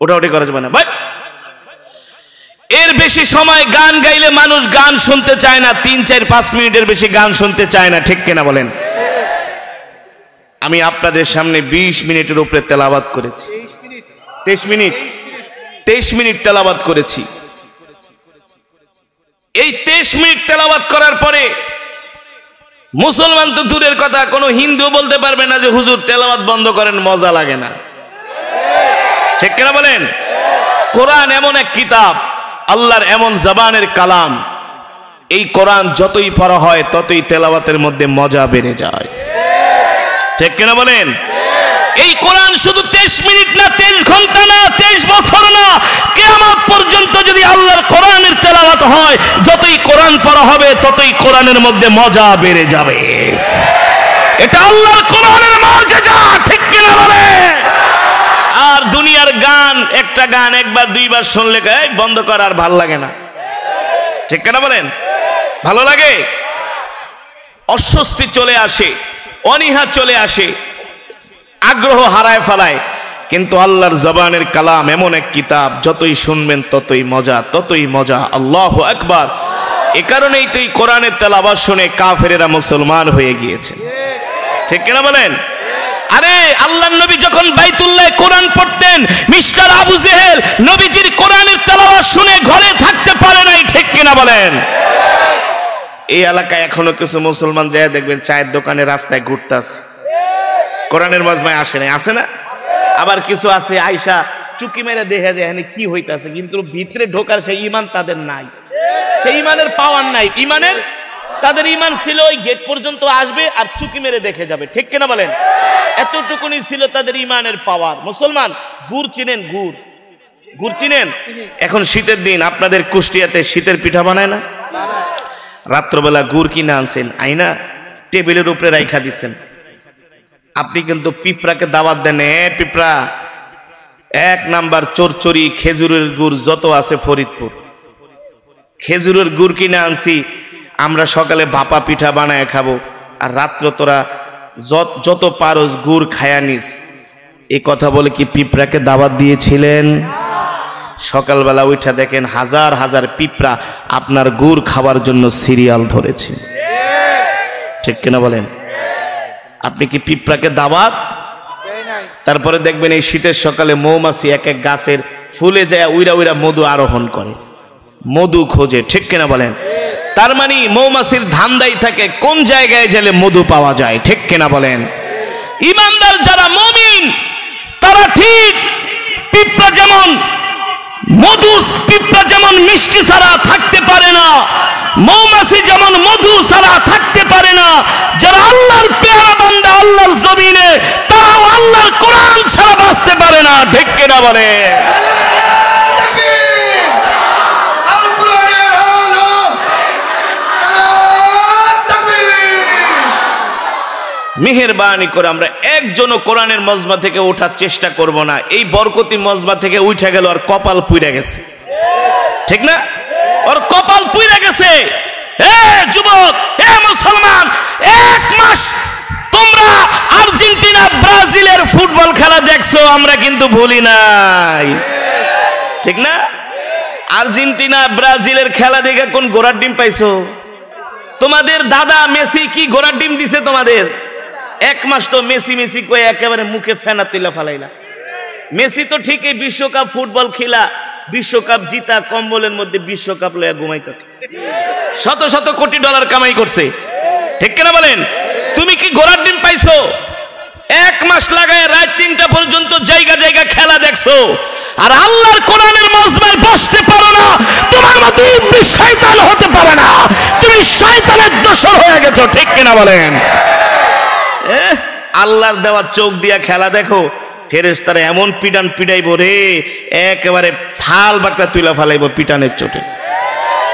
ওটা করা যাবে না ভাই। এর বেশি সময় গান গাইলে মানুষ গান শুনতে চায় না, 3, 4, 5 মিনিটের বেশি গান শুনতে চায় না, ঠিক কিনা বলেন? আমি আপনাদের সামনে 20 মিনিটের উপরে তেলাওয়াত করেছি। 23 মিনিট তেলাওয়াত করেছি। এই 23 মিনিট তেলাওয়াত করার পরে মুসলমান তো দূরের কথা, কোনো হিন্দু বলতে পারবে না যে হুজুর তেলাওয়াত বন্ধ করেন, মজা লাগে না, ঠিক কিনা বলেন? কোরআন এমন এক কিতাব, আল্লাহর এমন জবানের কালাম, এই কোরআন যতই পড়া হয় ততই তেলাওয়াতের মধ্যে মজা বেড়ে যায়, ঠিক কিনা বলেন? এই কোরআন শুধু 23 মিনিট না, 23 ঘন্টা না, 23 বছর না, কিয়ামত পর্যন্ত যদি আল্লাহর কোরআনের তেলাওয়াত হয়, যতই কোরআন পড়া হবে ততই কোরআনের মধ্যে মজা বেড়ে যাবে। এটা আল্লাহর কোরআনের মুজিজা, ঠিক কিনা বলে? আর দুনিয়ার গান, একটা গান একবার দুইবার শুনলে এই বন্ধ করার ভাল লাগে না, ঠিক কিনা বলেন? ভালো লাগে? অস্বস্তি চলে আসে, অনীহা চলে আসে, আগ্রহ হারায় ফেলায়। কিন্তু আল্লাহর জবানের কালাম এমন এক কিতাব, যতই শুনবেন ততই মজা, ততই মজা। আল্লাহু আকবার। এ কারণেই তো এই কোরআনের তেলাওয়াত শুনে কাফেরেরা মুসলমান হয়ে গিয়েছে, ঠিক কিনা বলেন? আরে আল্লাহর নবী যখন বাইতুল্লাহ কোরআন পড়তেন, মিস্টার আবু জেহেল নবীজির কোরআনের তেলাওয়াত শুনে ঘরে থাকতে পারে নাই, ঠিক কিনা বলেন? এই এলাকায় এখনো কিছু মুসলমান যায় দেখবেন চায়ের দোকানে রাস্তায় ঘুরতেছে, কোরআনের মজমায় আসে নাই, আছে না? আবার কিছু আছে আয়সা চুকি মেরে দেখে যায় কি হইতাছে, কিন্তু ভিতরে ঢোকার সেই ঈমান তাদের নাই, সেই ঈমানের পাওয়ার নাই। ঈমানের তাদের ঈমান ছিল ওই গেট পর্যন্ত আসবে আর চুকি মেরে দেখে যাবে, ঠিক কিনা বলেন? এতটুকুনি ছিল তাদের ঈমানের পাওয়ার। মুসলমান, গুড় চিনেন? গুড় চিনেন? এখন শীতের দিন আপনাদের কুষ্টিয়াতে শীতের পিঠা বানায় না? রাত্রবেলা গুড় কিনে আনছেন, আইনা টেবিলের উপরে রাইখা দিচ্ছেন। আপনি কিন্তু পিঁপড়াকে দাওয়াত দেন, পিঁপড়া 1 নাম্বার চোরচুরি খেজুরের গুড় যত আছে ফরিদপুর, খেজুরের গুড় কিনে আনছি, আমরা সকালে ভাপা পিঠা বানায় খাবো, আর রাত্র তোরা যত পারস গুড় খায়া নিস। এই কথা বলে কি পিঁপড়াকে দাওয়াত দিয়েছিলেন? সকালবেলা উঠা দেখেন হাজার হাজার পিঁপড়া আপনার গুড় খাওয়ার জন্য সিরিয়াল ধরেছে, ঠিক কিনা বলেন? আপনি কি পিঁপড়াকে দাওয়াত? তারপরে দেখবেন এই শীতের সকালে মৌমাছি এক এক গাছের ফুলে যায়, উইরা উইরা মধু আরোহণ করে, মধু খোঁজে, ঠিক কিনা বলেন? তার মানে মৌমাছির ধান্দাই থাকে কোন জায়গায় গেলে মধু পাওয়া যায়, ঠিক কিনা বলেন? ইমানদার যারা মুমিন তারা ঠিক পিঁপড়া যেমন মধু পিঁপড়া যেমন মিষ্টি ছাড়া থাকতে পারে না, মৌমাছি যেমন মধু ছাড়া থাকতে পারে না, যারা আল্লাহর পেয়ারা বান্দা আল্লাহর জমিনে, তারাও আল্লাহর কোরআন ছাড়া বাঁচতে পারে না। ঠিক কিনা বলে? মেহেরবানি করে আমরা একজনও কোরআনের মজমা থেকে ওঠার চেষ্টা করব না। এই বরকতি মজমা থেকে উঠে গেল আর কপাল পুইরা গেছে, ঠিক না? ওর কপাল পুইরা গেছে। হে যুবক, হে মুসলমান, এক মাস তোমরা আর্জেন্টিনা ব্রাজিলের ফুটবল খেলা দেখছো, আমরা কিন্তু ভুলি নাই, ঠিক না? আর্জেন্টিনা ব্রাজিলের খেলা দেখে কোন ঘোড়ার ডিম পাইছো? তোমাদের দাদা মেসি কি ঘোড়ার ডিম দিছে তোমাদের? এক মাস তো মেসি মেসি কয়ে একেবারে মুখে ফেনা তুইলা ফালাইলা। মেসি তো ঠিকই বিশ্বকাপ ফুটবল খেলা, বিশ্বকাপ জিতা, কম্বলের মধ্যে বিশ্বকাপ লইয়া ঘুমাইতেছে, শত শত কোটি ডলার কামাই করছে, ঠিক কিনা বলেন? তুমি কি ঘোড়ার ডিম পাইছো? এক মাস লাগায় রাত 3টা পর্যন্ত জায়গা জায়গা খেলা দেখছো, আর আল্লাহর কোরআনের মজমায় বসতে পারো না। তোমার মতো ইবলিস শয়তান হতে পারে না, তুমি শয়তানের দোসর হয়ে গেছো, ঠিক কিনা বলেন? আল্লাহর দেওয়া চোখ দিয়া খেলা দেখো, ফেরেশতারা এমন পিটান পিটাইব রে, একেবারে ছাল বাটা তুইলা ফালাইব পিটানের চোটে।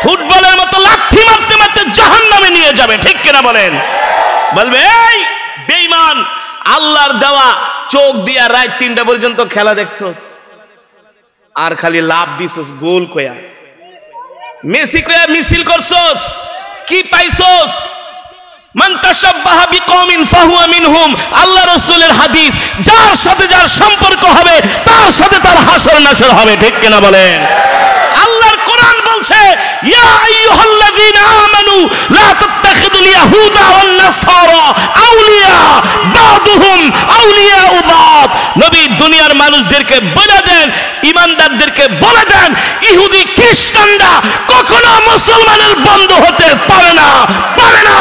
ফুটবলের মতো লাঠি মারতে মারতে জাহান্নামে নিয়ে যাবে, ঠিক কিনা বলেন? বলবে এই বেঈমান, আল্লাহর দেওয়া চোখ দিয়া রাত 3টা পর্যন্ত খেলা দেখছস আর খালি লাভ দিছস গোল কয়া, মেসি কয়া মিছিল করছস, কি পাইছস? মান তাশাব্বাহা বিকওমিন ফাহুয়া মিনহুম, আল্লাহ রাসূলের হাদিস, যার সাথে যার সম্পর্ক হবে তার সাথে তার হাসর নাসর হবে, ঠিক কিনা বলেন? আল্লাহর কোরআন বলছে, ইয়া আইয়ুহাল্লাযীনা আমানু লা তাত্তাখিযুল ইয়াহুদা ওয়ান নাসারা আউলিয়া বাদুহুম আউলিয়াউ বাদ। নবী দুনিয়ার মানুষদেরকে বলে দেন, ইমানদারদেরকে বলে দেন, ইহুদি খ্রিস্টানরা কখনো মুসলমানের বন্ধু হতে পারে না, পারে না।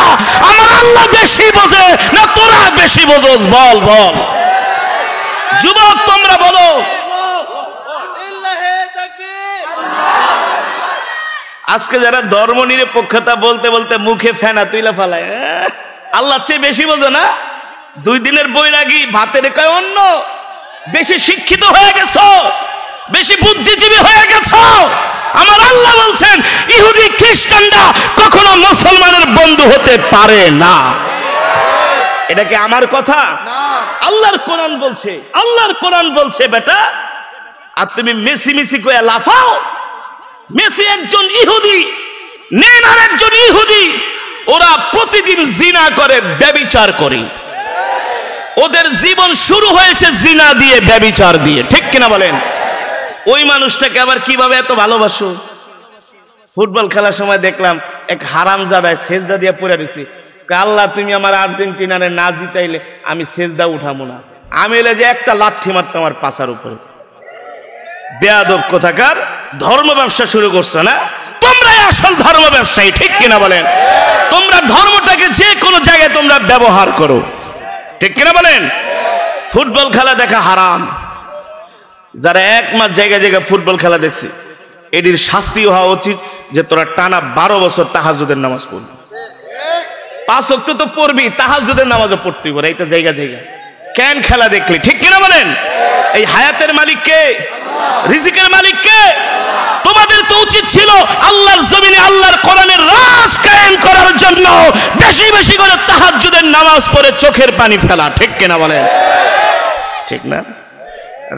আমার আল্লাহ বেশি বোঝে না তোরা বেশি বোঝোস? বল বল যুবক, তোমরা বলো। আজকে যারা ধর্ম নিরপেক্ষতা বলতে বলতে মুখে ফেনা তুইলা ফালায়, আল্লাহ চেয়ে বেশি বোঝো না? 2 দিনের বৈরাগী ভাতের কয় অন্য, বেশি শিক্ষিত হয়ে গেছো, বেশি বুদ্ধিজীবী হয়ে গেছো। আমার আল্লাহ বলছেন ইহুদি খ্রিস্টানরা কখনো মুসলমানের বন্ধু হতে পারে না। এটা কি আমার কথা? আল্লাহর কোরআন বলছে, আল্লাহর কোরআন বলছে বেটা। আর তুমি মেসি মেসি কয়ে লাফাও। মেসি একজন ইহুদি, নেইমার একজন ইহুদি, ওরা প্রতিদিন জিনা করে, ব্যভিচার করে। ওদের জীবন শুরু হয়েছে জিনা দিয়ে, ব্যভিচার দিয়ে, ঠিক কিনা বলেন? ওই মানুষটাকে আবার কিভাবে এত ভালোবাসো? ফুটবল খেলার সময় দেখলাম এক হারামজাদায় সেজদা দিয়ে পড়ে রয়েছে, আল্লাহ তুমি আমার আর্জেন্টিনারে না জিতাইলে আমি সেজদা উঠাবো না। আমি এলে যে একটা লাথি মারতাম আমার পাছার উপরে। বেয়াদব কোথাকার, ধর্ম ব্যবসা শুরু করছো না? তোমরাই আসল ধর্ম ব্যবসায়ী, ঠিক কিনা বলেন? তোমরা ধর্মটাকে যে কোনো জায়গায় তোমরা ব্যবহার করো, ঠিক কিনা বলেন? ফুটবল খেলা দেখা হারাম। যারা 1 মাস জায়গায় জায়গায় ফুটবল খেলা দেখছে, এটির শাস্তি হওয়া উচিত যে তোরা টানা 12 বছর তাহাজ্জুদের নামাজ পড়বি। 5 ওয়াক্ত তো পড়বি, তাহাজ্জুদের নামাজও পড়তেই পারে। এইটা জায়গা জায়গা কেন খেলা দেখলি, ঠিক কিনা বলেন? এই হায়াতের মালিক কে? রিজিকের মালিক কে? তোমাদের তো উচিত ছিল আল্লাহর জমিনে আল্লাহর কোরআনের রাজ কায়েম করার জন্য বেশি বেশি করে তাহাজ্জুদের নামাজ পড়ে চোখের পানি ফেলা, ঠিক কিনা বলেন? ঠিক না?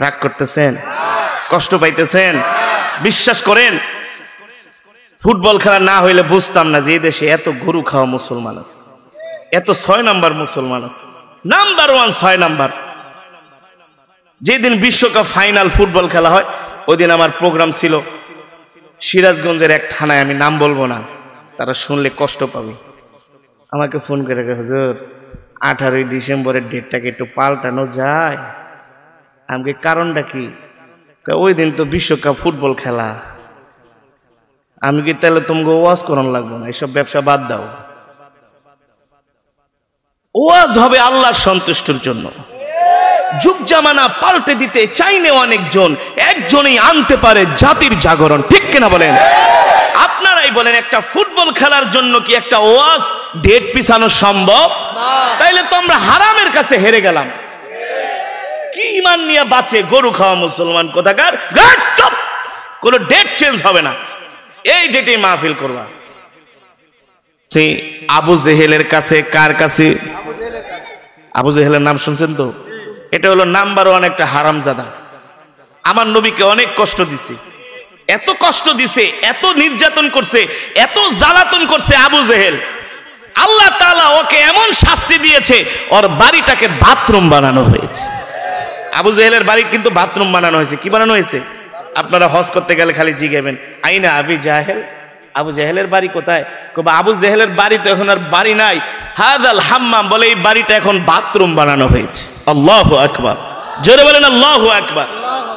রাগ করতেছেন, কষ্ট পাইতেছেন? বিশ্বাস করেন, ফুটবল খেলা না হইলে বুঝতাম না যে এই দেশে এত গরু খাওয়া মুসলমান আছে, এত 6 নাম্বার মুসলমান আছে, নাম্বার 1 6 নাম্বার। যেদিন বিশ্বকাপ ফাইনাল ফুটবল খেলা হয়, ওই দিন আমার প্রোগ্রাম ছিল সিরাজগঞ্জের এক থানায়, আমি নাম বলবো না, তারা শুনলে কষ্ট পাবে। আমাকে ফোন করে, হুজুর 18ই ডিসেম্বরের ডেটটাকে একটু পাল্টানো যায়? আমাকে কারণটা কি? ওই দিন তো বিশ্বকাপ ফুটবল খেলা। আমি কি তাহলে তোমাকে ওয়াজ করান লাগবো না? এইসব ব্যবসা বাদ দাও। ওয়াজ হবে আল্লাহর সন্তুষ্টির জন্য, যুগ জামানা পাল্টে দিতে চাইলে অনেকজন, একজনই আনতে পারে জাতির জাগরণ। ঠিক কিনা বলেন? আপনারাই বলেন, একটা ফুটবল খেলার জন্য কি একটা ওয়াজ ডেট পিছানো সম্ভব? তাইলে তো আমরা হারামের কাছে হেরে গেলাম। কি ইমান নিয়ে বাঁচে গরু খাওয়া মুসলমান কোথাকার? কোন ডেট চেঞ্জ হবে না, এই ডেটে মাহফিল করবা। আবু জেহেলের কাছে, কার কাছে? আবু জেহেলের নাম শুনছেন তো? এটা হলো নাম্বার 1 একটা হারামজাদা। আমার নবীকে অনেক কষ্ট দিছে, এত কষ্ট দিছে, এত নির্যাতন করছে, এত জ্বালাতন করছে আবু জেহেল। আল্লাহ তাআলা ওকে এমন শাস্তি দিয়েছে, ওর বাড়িটাকে বাথরুম বানানো হয়েছে। আবু জেহেলের বাড়ি কিন্তু বাথরুম বানানো হয়েছে। কি বানানো হয়েছে? আপনারা হজ করতে গেলে খালি জিজ্ঞাবেন, আইনা আবি জাহেল, আবু জেহেলের বাড়ি কোথায়? আবু জেহেলের বাড়ি তো এখন আর বাড়ি নাই, হাযাল হাম্মাম, বলে এই বাড়িটা এখন বাথরুম বানানো হয়েছে। আল্লাহু আকবার, জোরে বলেন আল্লাহু আকবার।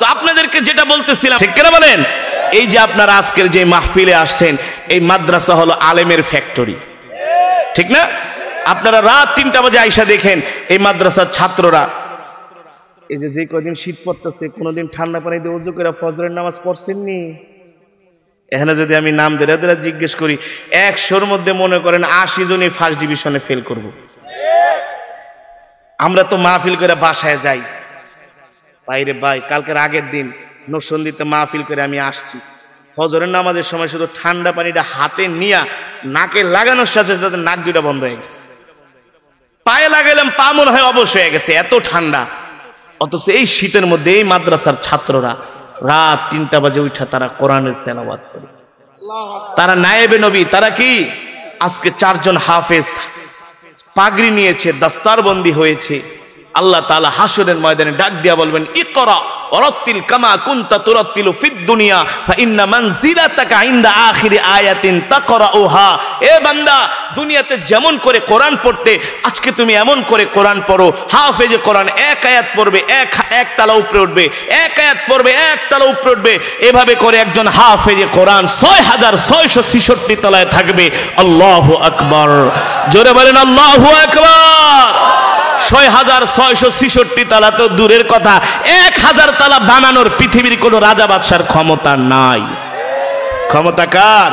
তো আপনাদেরকে যেটা বলতেছিলাম, ঠিক কিনা বলেন? এই যে আপনারা আজকের যে মাহফিলে আসছেন, এই মাদ্রাসা হলো আলেমের ফ্যাক্টরি, ঠিক না? আপনারা রাত 3টা বাজে আইসা দেখেন এই মাদ্রাসার ছাত্ররা, এই যে কদিন শীত পড়তেছে, কোনোদিন ঠান্ডা পানি দিয়ে ওযু করে ফজরের নামাজ পড়ছেননি? এখানে যদি আমি নাম ধরে ধরে জিজ্ঞেস করি, 100-র মধ্যে মনে করেন 80 জনই ফার্স্ট ডিভিশনে ফেল করব। আমরা তো মাহফিল করে বাসায় যাই। বাইরে ভাই, কালকের আগের দিন নরসিংদীতে মাহফিল করে আমি আসছি, ফজরের নামাজের সময় শুধু ঠান্ডা পানিটা হাতে নিয়ে নাকে লাগানোর সাথে সাথে নাক দুইটা বন্ধ হয়ে গেছে, পায়ে লাগাইলাম পা মনে হয় অবশ হয়ে গেছে, এত ঠান্ডা। অথচ এই শীতের মধ্যে এই মাদ্রাসার ছাত্ররা রাত 3টা বাজে উঠা তারা কোরআনের তেলাওয়াত করে, তারা নায়েবে নবী, তারা কি আজকে 4 জন হাফেজ পাগড়ি নিয়েছে, দাস্তারবন্দি হয়েছে। আল্লাহ তাআলা হাসরের ময়দানে ডাক দিয়া বলবেন, ইকরা ওয়ারাত্তিল কামা কুনতা তুরাত্তিলু ফিদ দুনিয়া ফাইন্না মানজিলাতাকা ইনদা আখিরি আয়াতিন তাকরাউহা। এ বান্দা, দুনিয়াতে যেমন করে কোরআন পড়তে, আজকে তুমি এমন করে কোরআন পড়ো। হাফেজে কোরআন এক আয়াত পড়বে, এক তালা উপরে উঠবে, এক আয়াত পড়বে, এক তালা উপরে উঠবে। এভাবে করে একজন হাফেজে কোরআন 6666 তলায় থাকবে। আল্লাহু আকবার, জোরে বলেন আল্লাহু আকবার। 6666 তালা তো দূরের কথা, 1000 তালা বানানোর পৃথিবীর কোন রাজা বাদশার ক্ষমতা নাই। ক্ষমতা কার?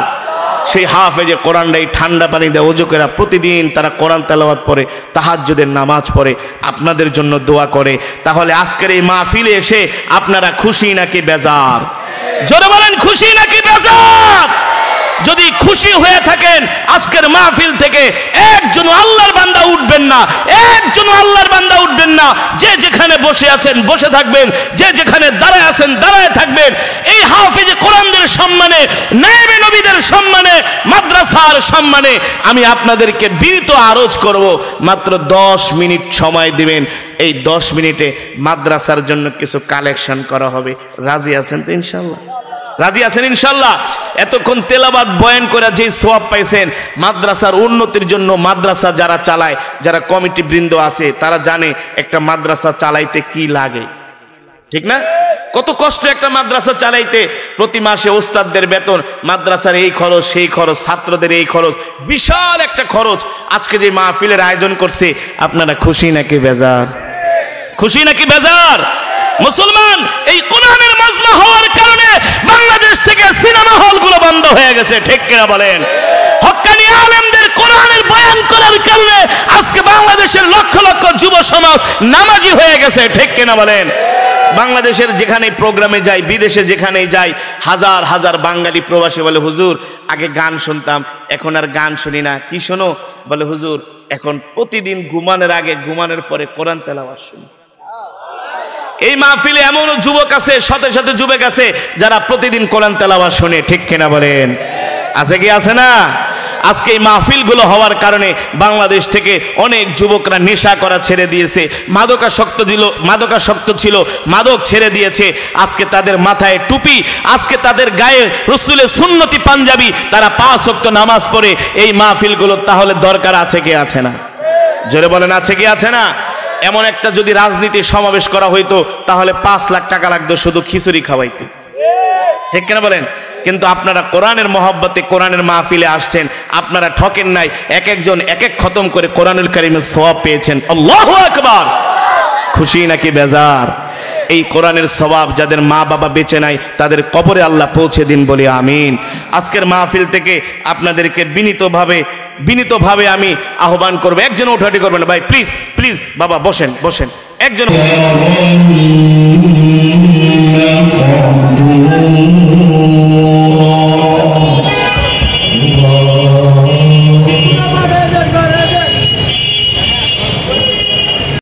সেই হাফেজে কোরআনটাই ঠান্ডা পানি দিয়ে ওযু করে প্রতিদিন তারা কোরআন তেলাওয়াত পড়ে, তাহাজ্জুদের নামাজ পড়ে, আপনাদের জন্য দোয়া করে। তাহলে আজকের এই মাহফিলে এসে আপনারা খুশি নাকি বেজার? জোরে বলেন, খুশি নাকি বেজার? যদি খুশি হয়ে থাকেন, আজকের মাহফিল থেকে একজন আল্লাহর বান্দা উঠবেন না, একজন আল্লাহর বান্দা উঠবেন না। যে যেখানে বসে আছেন বসে থাকবেন, যে যেখানে দাঁড়ায় আছেন দাঁড়ায় থাকবেন। এই হাফেজে কোরআনদের সম্মানে, নায়েবে নবীদের সম্মানে, মাদ্রাসার সম্মানে আমি আপনাদেরকে বিনীত আরজ করব, মাত্র 10 মিনিট সময় দিবেন। এই 10 মিনিটে মাদ্রাসার জন্য কিছু কালেকশন করা হবে। রাজি আছেন তো ইনশাআল্লাহ? রাজি আছেন ইনশাআল্লাহ? এতক্ষণ তেলাওয়াত বয়ান করে যে সওয়াব পাইছেন, মাদ্রাসার উন্নতির জন্য মাদ্রাসা যারা চালায়, যারা কমিটি বৃন্দ আছে, তারা জানে একটা মাদ্রাসা চালাইতে কি লাগে, ঠিক না? কত কষ্ট একটা মাদ্রাসা চালাইতে। প্রতি মাসে ওস্তাদদের বেতন, মাদ্রাসার এই খরচ, সেই খরচ, ছাত্রদের এই খরচ, বিশাল একটা খরচ। আজকে যে মাহফিলের আয়োজন করছে, আপনারা খুশি নাকি বেজার? খুশি নাকি বেজার? মুসলমান, এই কোরআনের মাজমা হওয়ার কারণে বাংলাদেশ থেকে সিনেমা হলগুলো বন্ধ হয়ে গেছে, ঠিক কিনা বলেন? হক্কানি আলেমদের কোরআনের বয়ান করার কারণে আজকে বাংলাদেশের লক্ষ লক্ষ যুব সমাজ নামাজি হয়ে গেছে, ঠিক কিনা বলেন? বাংলাদেশের যেখানে প্রোগ্রামে যাই, বিদেশে যেখানেই যাই, হাজার হাজার বাঙালি প্রবাসী বলে, হুজুর আগে গান শুনতাম, এখন আর গান শুনি না। কি শোনো? বলে হুজুর এখন প্রতিদিন ঘুমানোর আগে, ঘুমানোর পরে কোরআন তেলাওয়াত শুনি। এই মাহফিলে এমনও যুবক আছে, সাথে সাথে যুবক আছে যারা প্রতিদিন কোরআন তেলাওয়াত শুনে, ঠিক কিনা বলেন? আছে কি আছে না? আজকে এই মাহফিলগুলো হওয়ার কারণে বাংলাদেশ থেকে অনেক যুবকরা নেশা করা ছেড়ে দিয়েছে, মাদকাসক্ত ছিল, মাদক ছেড়ে দিয়েছে। আজকে তাদের মাথায় টুপি, আজকে তাদের গায়ে রাসূলের সুন্নতি পাঞ্জাবি, তারা 5 ওয়াক্ত নামাজ পড়ে। এই মাহফিলগুলো তাহলে দরকার আছে কি আছে না? জোরে বলেন, আছে কি আছে না? এমন একটা যদি রাজনীতির সমাবেশ করা হইতো, তাহলে 5 লাখ টাকা লাগতো শুধু খিচুড়ি খাওয়াইতে, ঠিক কিনা বলেন? কিন্তু আপনারা কোরআনের মহব্বতে কোরআনের মাহফিলে আসছেন, আপনারা ঠকেন নাই। এক একজন এক এক খতম করে কোরআনুল কারীমের সওয়াব পেয়েছেন। আল্লাহু আকবার। খুশি নাকি বেজার? এই কোরআনের সওয়াব যাদের মা বাবা বেঁচে নাই তাদের কবরে আল্লাহ পৌঁছে দিন বলি আমিন। আজকের মাহফিল থেকে আপনাদেরকে বিনীতভাবে আমি আহ্বান করব, একজন ওঠাটি করবেন ভাই, প্লিজ প্লিজ বাবা বসেন বসেন, একজন